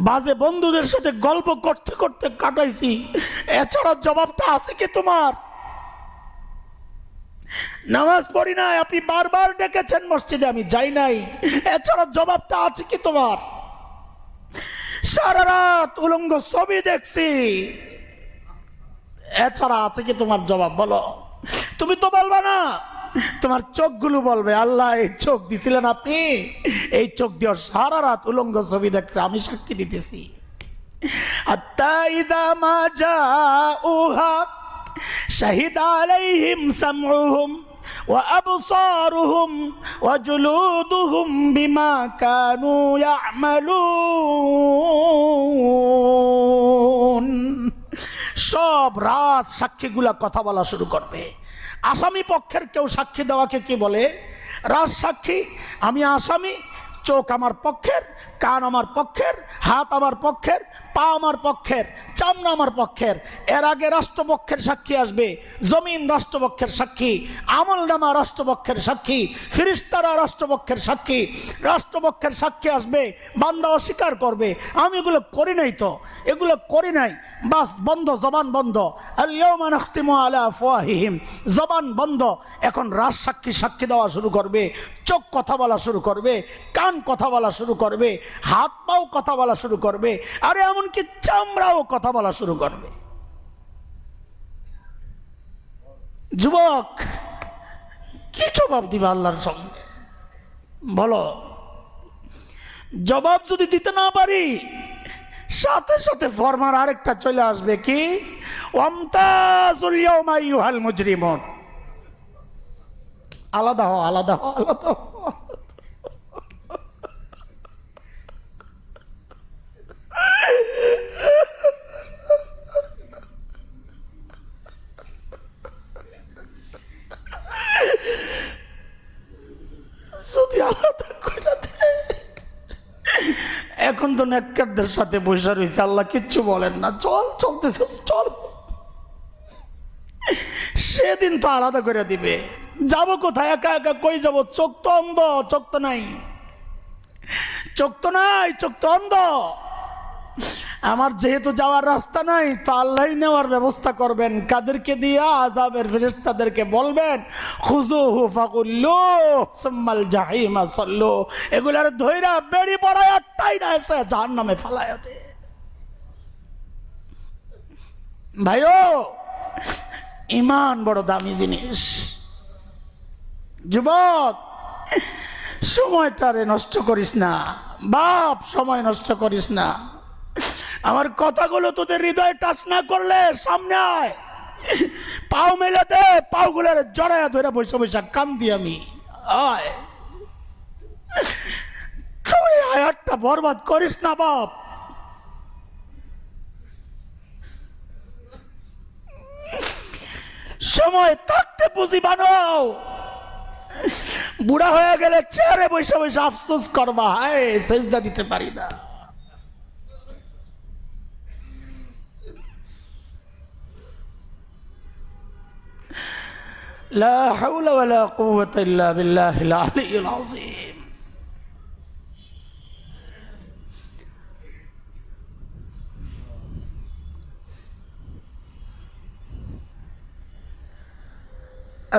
বাজে বন্ধুদের সাথে গল্প করতে করতে কাটাইছি, এছাড়া জবাবটা আছে কি তোমার? নামাজ পড়ি নাই, আপনি বারবার ডেকেছেন মসজিদে, আমি যাই নাই, এছাড়া জবাবটা আছে কি তোমার? সারা রাত উলঙ্গ ছবি দেখছি, এছাড়া আছে কি তোমার জবাব? বলো। তুমি তো বলবা না, তোমার চোখগুলো বলবে, আল্লাহ এই চোখ দিছিলেন আপনি, এই চোখ দিয়ে সারা রাত উলঙ্গ ছবি দেখছে, আমি সাক্ষী দিতেছি। হাত্তা ইযা মা জাউহা শাহিদ আলাইহিম সামউহুম ওয়া আবসারুহুম ওয়া জুলুদুহুম বিমা কানু ইয়ামালুন। সব রাত সাক্ষীগুলা কথা বলা শুরু করবে। আসামি পক্ষের কেউ সাক্ষী দেওয়াকে কি বলে? রাজ সাক্ষী। আমি আসামি, চোখ আমার পক্ষের, কান আমার পক্ষের, হাত আমার পক্ষের, পা আমার পক্ষের, চামড়া আমার পক্ষের। এর আগে রাষ্ট্রপক্ষের সাক্ষী আসবে, জমিন রাষ্ট্রপক্ষের সাক্ষী, আমলনামা রাষ্ট্রপক্ষের সাক্ষী, ফেরেশতারা রাষ্ট্রপক্ষের সাক্ষী। রাষ্ট্রপক্ষের সাক্ষী আসবে, বান্দা অস্বীকার করবে, আমি এগুলো করি নাই, তো এগুলো করি নাই, বাস বন্ধ, জবান বন্ধ। আল-ইয়াওমা নাখতিমু আলা আফওয়াহিহিম, জবান বন্ধ। এখন রাজ সাক্ষী সাক্ষী দেওয়া শুরু করবে, চোখ কথা বলা শুরু করবে, কান কথা বলা শুরু করবে, হাত পাও কথা বলা শুরু করবে, আরে এমনকি চামড়াও কথা বলা শুরু করবে। যুবক, কি জবাব দিবা আল্লাহর সামনে বলো? জবাব যদি দিতে না পারি, সাথে সাথে ফরমান আরেকটা চলে আসবে, কি? ওয়ামতাজুল ইয়াওমা আইয়ুহাল মুজরিমুন। আলাদা হও, আলাদা হও, আলাদা হও। যদি আলাদা করে দেয়, এখন তো নেককারদের সাথে বসে রয়েছে, আল্লাহ কিচ্ছু বলেন না, চল চলতেছে চল। সেদিন তো আলাদা করে দিবে। যাব কোথায়? একা একা কই যাব? চোখ তো অন্ধ, চোখ তো নাই, চোখ তো নাই, চোখ তো অন্ধ। আমার যেহেতু যাওয়ার রাস্তা নাই, তো আল্লাহই নেওয়ার ব্যবস্থা করবেন। কাদেরকে দিয়া? আযাবের ফেরেশতাদেরকে বলবেন, খুযুহু ফাকুল্লুহু সুম্মাল জাহিমা সাল্লু, এগুলার ধইরা বেড়ি পড়ায় আটটাই না এসে জাহান্নামে ফালায়া দে। ভাইও, ইমান বড় দামি জিনিস। যুবক, সময়টারে নষ্ট করিস না বাপ, সময় নষ্ট করিস না। আমার কথাগুলো তোদের হৃদয়ে টাচ না করলে সামনে আয়, পাও মেলে দে, পাওগুলোর জড়াইয়া ধরে বৈশা বৈশা কান্দি আমি। আয়, তুই হায়াতটা বরবাদ করিস না বাপ। সময় থাকতে পুঁজি বানাও, বুড়া হয়ে গেলে চেয়ারে বৈশা বৈশা আফসোস করবা, হায় সেজদা দিতে পারি না। লা হাওলা ওয়ালা কুওয়াতা ইল্লা বিল্লাহিল আলিয়্যিল আযীম।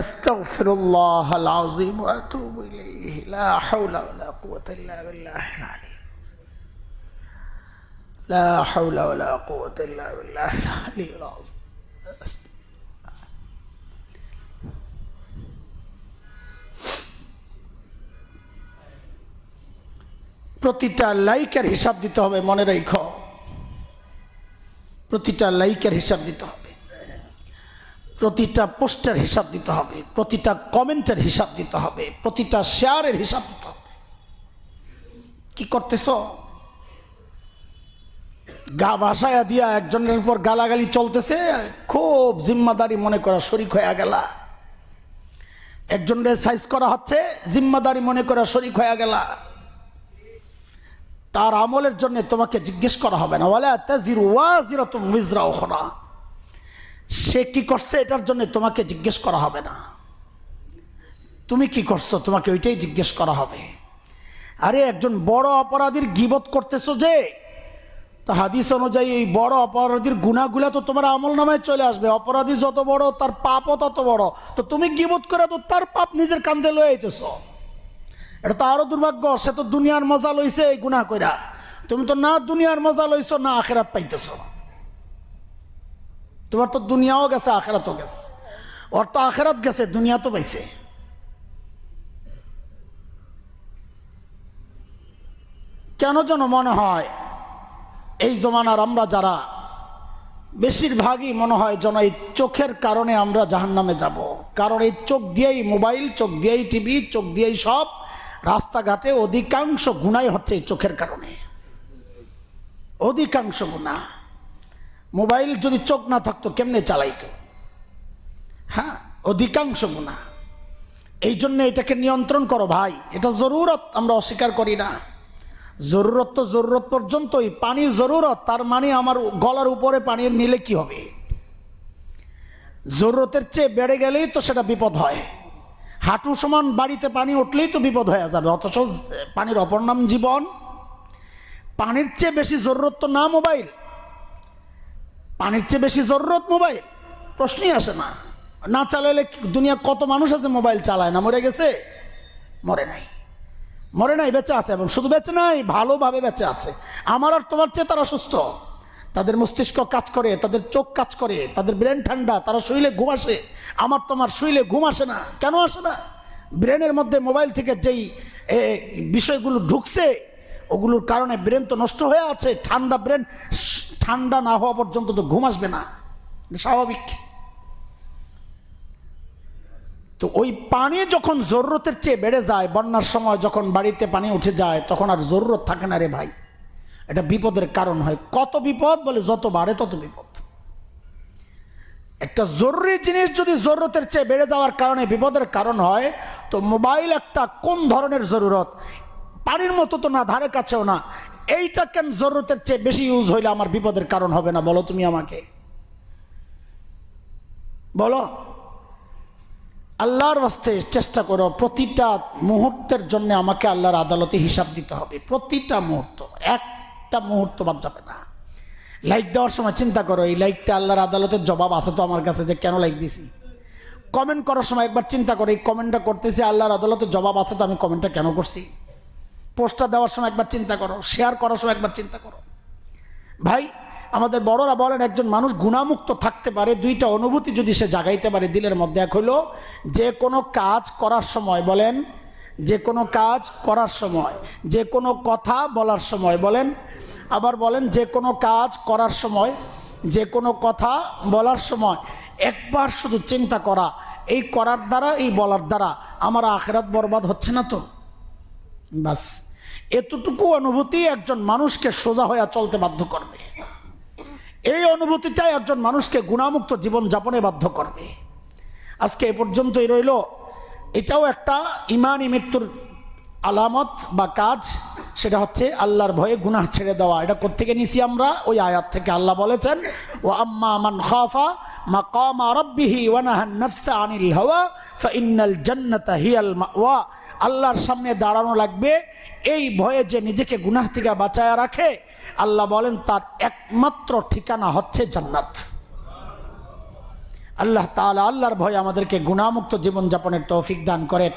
আস্তাগফিরুল্লাহাল আযীম ওয়া আতুবু ইলাইহি। লা হাওলা ওয়ালা কুওয়াতা ইল্লা বিল্লাহিল আলিয়্যিল আযীম। লা হাওলা ওয়ালা কুওয়াতা ইল্লা বিল্লাহিল আলিয়্যিল আযীম। প্রতিটা লাইকের হিসাব দিতে হবে, মনে রাখো, প্রতিটা লাইকের হিসাব দিতে হবে, প্রতিটা পোস্টের হিসাব দিতে হবে, প্রতিটা কমেন্টের হিসাব দিতে হবে, প্রতিটা শেয়ারের হিসাব দিতে হবে। কি করতেছ? গা ভাসায়া দিয়া একজনের উপর গালাগালি চলতেছে, খুব জিম্মাদারি মনে করা শরিক হয়ে গেলা। একজনের সাইজ করা হচ্ছে, জিম্মাদারি মনে করা শরিক হয়ে গেলা। তার আমলের জন্য তোমাকে জিজ্ঞেস করা হবে না। ওয়ালা তাজিরু ওয়াজিরাতুম উযরা উখরা, সে কি করছে এটার জন্য তোমাকে জিজ্ঞেস করা হবে না। তুমি কি করছো তোমাকে ওইটাই জিজ্ঞেস করা হবে। আরে একজন বড় অপরাধীর গীবত করতেছো যে, তো হাদিস অনুযায়ী এই বড় অপরাধীর গুনাহগুলো তো তোমার আমল নামায় চলে আসবে। অপরাধী যত বড় তার পাপও তত বড়। তো তুমি গীবত করে তো তার পাপ নিজের কাঁধে লয়ে আইতেছো, এটা তো আরো দুর্ভাগ্য। সে তো দুনিয়ার মজা লইছে এই গুনাহ কইরা, তুমি তো না দুনিয়ার মজা লইছো না আখিরাত পাইতেছো। তোমার তো দুনিয়াও গেছে আখিরাতও গেছে, ওর তো আখিরাত গেছে দুনিয়া তো পাইছে। কেন যেন মনে হয় এই জমানার আমরা যারা বেশিরভাগই মনে হয় যেন এই চোখের কারণে আমরা জাহান্নামে যাব। কারণ এই চোখ দিয়েই মোবাইল, চোখ দিয়েই টিভি, চোখ দিয়েই সব রাস্তাঘাটে অধিকাংশ গুনাই হচ্ছে এই চোখের কারণে। অধিকাংশ গুনাহ। মোবাইল যদি চোখ না থাকতো কেমনে চালাইতো? হ্যাঁ, অধিকাংশ গুনাহ। এই জন্য এটাকে নিয়ন্ত্রণ করো ভাই, এটা জরুরত, আমরা অস্বীকার করি না। জরুরত তো জরুরত পর্যন্তই। পানি জরুরত, তার মানে আমার গলার উপরে পানি নিলে কি হবে? জরুরতের চেয়ে বেড়ে গেলেই তো সেটা বিপদ হয়। হাঁটু সমান বাড়িতে পানি উঠলেই তো বিপদ হয়ে যাবে। অথচ পানির অপর নাম জীবন। পানির চেয়ে বেশি জরুরত তো না মোবাইল, পানির চেয়ে বেশি জরুরত মোবাইল, প্রশ্নই আসে না। না চালাইলে দুনিয়া কত মানুষ আছে মোবাইল চালায় না, মরে গেছে? মরে নাই, মরে নাই, বেঁচে আছে। এবং শুধু বেঁচে নাই, ভালোভাবে বেঁচে আছে। আমার আর তোমার চেয়ে তারা সুস্থ, তাদের মস্তিষ্ক কাজ করে, তাদের চোখ কাজ করে, তাদের ব্রেন ঠান্ডা, তারা শুইলে ঘুম আসে। আমার তোমার শুইলে ঘুম আসে না। কেন আসে না? ব্রেনের মধ্যে মোবাইল থেকে যেই বিষয়গুলো ঢুকছে ওগুলোর কারণে ব্রেন তো নষ্ট হয়ে আছে। ঠান্ডা ব্রেন ঠান্ডা না হওয়া পর্যন্ত তো ঘুম আসবে না, স্বাভাবিক। তো ওই পানি যখন জরুরতের চেয়ে বেড়ে যায়, বন্যার সময় যখন বাড়িতে পানি উঠে যায়, তখন আর জরুরত থাকে না রে ভাই। এটা বিপদের কারণ হয়। কত বিপদ বলে, যত বাড়ে তত বিপদ। একটা জরুরি জিনিস যদি জরুরতের চেয়ে বেড়ে যাওয়ার কারণে বিপদের কারণ হয়, তো মোবাইল একটা কোন ধরনের জরুরত? পানির মতো তো না, ধারে কাছেও না। এইটা কেন জরুরতের চেয়ে বেশি ইউজ হইলে আমার বিপদের কারণ হবে না? বলো তুমি আমাকে, বলো। আল্লাহর ওয়াস্তে চেষ্টা করো, প্রতিটা মুহূর্তের জন্য আমাকে আল্লাহর আদালতে হিসাব দিতে হবে। প্রতিটা মুহূর্ত, একটা মুহূর্ত বাদ যাবে না। লাইক দেওয়ার সময় চিন্তা করো, এই লাইকটা আল্লাহর আদালতের জবাব আছে তো আমার কাছে, যে কেন লাইক দিছি। কমেন্ট করার সময় একবার চিন্তা করো, এই কমেন্টটা করতেছি আল্লাহর আদালতের জবাব আছে তো, আমি কমেন্টটা কেন করছি। পোস্টটা দেওয়ার সময় একবার চিন্তা করো, শেয়ার করার সময় একবার চিন্তা করো। ভাই, আমাদের বড়রা বলেন, একজন মানুষ গুণামুক্ত থাকতে পারে দুইটা অনুভূতি যদি সে জাগাইতে পারে দিলের মধ্যে। এক হলো যে কোনো কাজ করার সময় বলেন যে কোনো কাজ করার সময়, যে কোনো কথা বলার সময়, বলেন, আবার বলেন, যে কোনো কাজ করার সময়, যে কোনো কথা বলার সময় একবার শুধু চিন্তা করা, এই করার দ্বারা, এই বলার দ্বারা আমার আখিরাত বরবাদ হচ্ছে না তো? বাস এতটুকু অনুভূতি একজন মানুষকে সোজা হয়ে চলতে বাধ্য করবে। এই অনুভূতিটাই একজন মানুষকে গুণামুক্ত জীবন যাপনে বাধ্য করবে। আজকে এ পর্যন্তই রইল। এটাও একটা ইমানি মৃত্যুর আলামত বা কাজ, সেটা হচ্ছে আল্লাহর ভয়ে গুনাহ ছেড়ে দেওয়া। এটা কোত্থেকে নিছি আমরা? ওই আয়াত থেকে। আল্লাহ বলেছেন, ও আম্মা মান খাফা মাকামা রাব্বিহি ওয়া নাহান নাফসা আনিল হাওয়া ফাইন্নাল জান্নাতা হিয়াল মাওয়া। আল্লাহর সামনে দাঁড়ানো লাগবে এই ভয়ে যে নিজেকে গুনাহ থেকে বাঁচায়া রাখে, আল্লাহ বলেন তার একমাত্র ঠিকানা হচ্ছে জান্নাত। আল্লাহ তাআলা আল্লাহর ভয়ে আমাদেরকে গুনাহমুক্ত জীবনযাপনের তৌফিক দান করেন।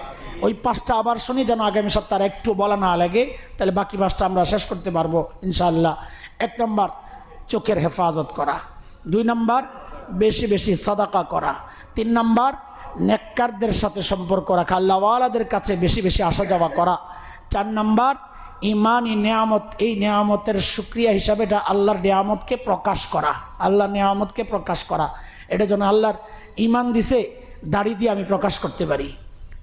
ওই 5টা আবার শুনি, যেন আগামী সপ্তাহে একটু বলা না লাগে, তাহলে বাকি 5টা আমরা শেষ করতে পারবো ইনশাআল্লাহ। 1 নম্বর, চোখের হেফাজত করা। 2 নম্বর, বেশি বেশি সাদাকা করা। 3 নম্বর, নেককারদের সাথে সম্পর্ক রাখা, আল্লাহওয়ালাদের কাছে বেশি বেশি আসা যাওয়া করা। 4 নম্বর, ইমানি নেয়ামত, এই নেয়ামতের শুকরিয়া হিসাবে এটা আল্লাহর নেয়ামতকে প্রকাশ করা, আল্লাহর নেয়ামতকে প্রকাশ করা। এটা যেন আল্লাহর ইমান দিছে, দাড়ি দিয়ে আমি প্রকাশ করতে পারি,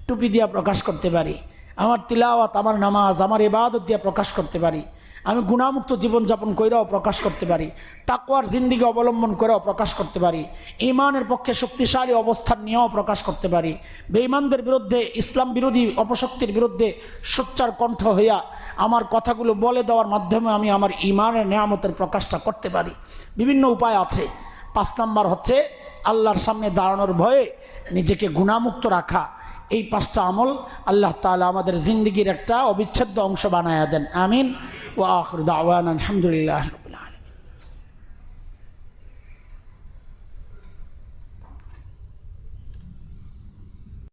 টুপি দিয়ে প্রকাশ করতে পারি, আমার তিলাওয়াত, আমার নামাজ, আমার ইবাদত দিয়ে প্রকাশ করতে পারি, আমি গুনাহমুক্ত জীবনযাপন কইরাও প্রকাশ করতে পারি, তাকওয়ার জিন্দিগি অবলম্বন করেও প্রকাশ করতে পারি, ইমানের পক্ষে শক্তিশালী অবস্থান নিয়েও প্রকাশ করতে পারি, বেঈমানদের বিরুদ্ধে, ইসলাম বিরোধী অপশক্তির বিরুদ্ধে সোচ্চার কণ্ঠ হইয়া আমার কথাগুলো বলে দেওয়ার মাধ্যমে আমি আমার ইমানের নেয়ামতের প্রকাশটা করতে পারি। বিভিন্ন উপায় আছে। 5 নম্বর হচ্ছে আল্লাহর সামনে দাঁড়ানোর ভয়ে নিজেকে গুনাহমুক্ত রাখা। এই 5টা আমল আল্লাহ তাআলা আমাদের জিন্দেগির একটা অবিচ্ছেদ্য অংশ বানায়া দেন। আমিন। ওয়া আখিরু দাওয়ানা আলহামদুলিল্লাহি রাব্বিল আলামিন।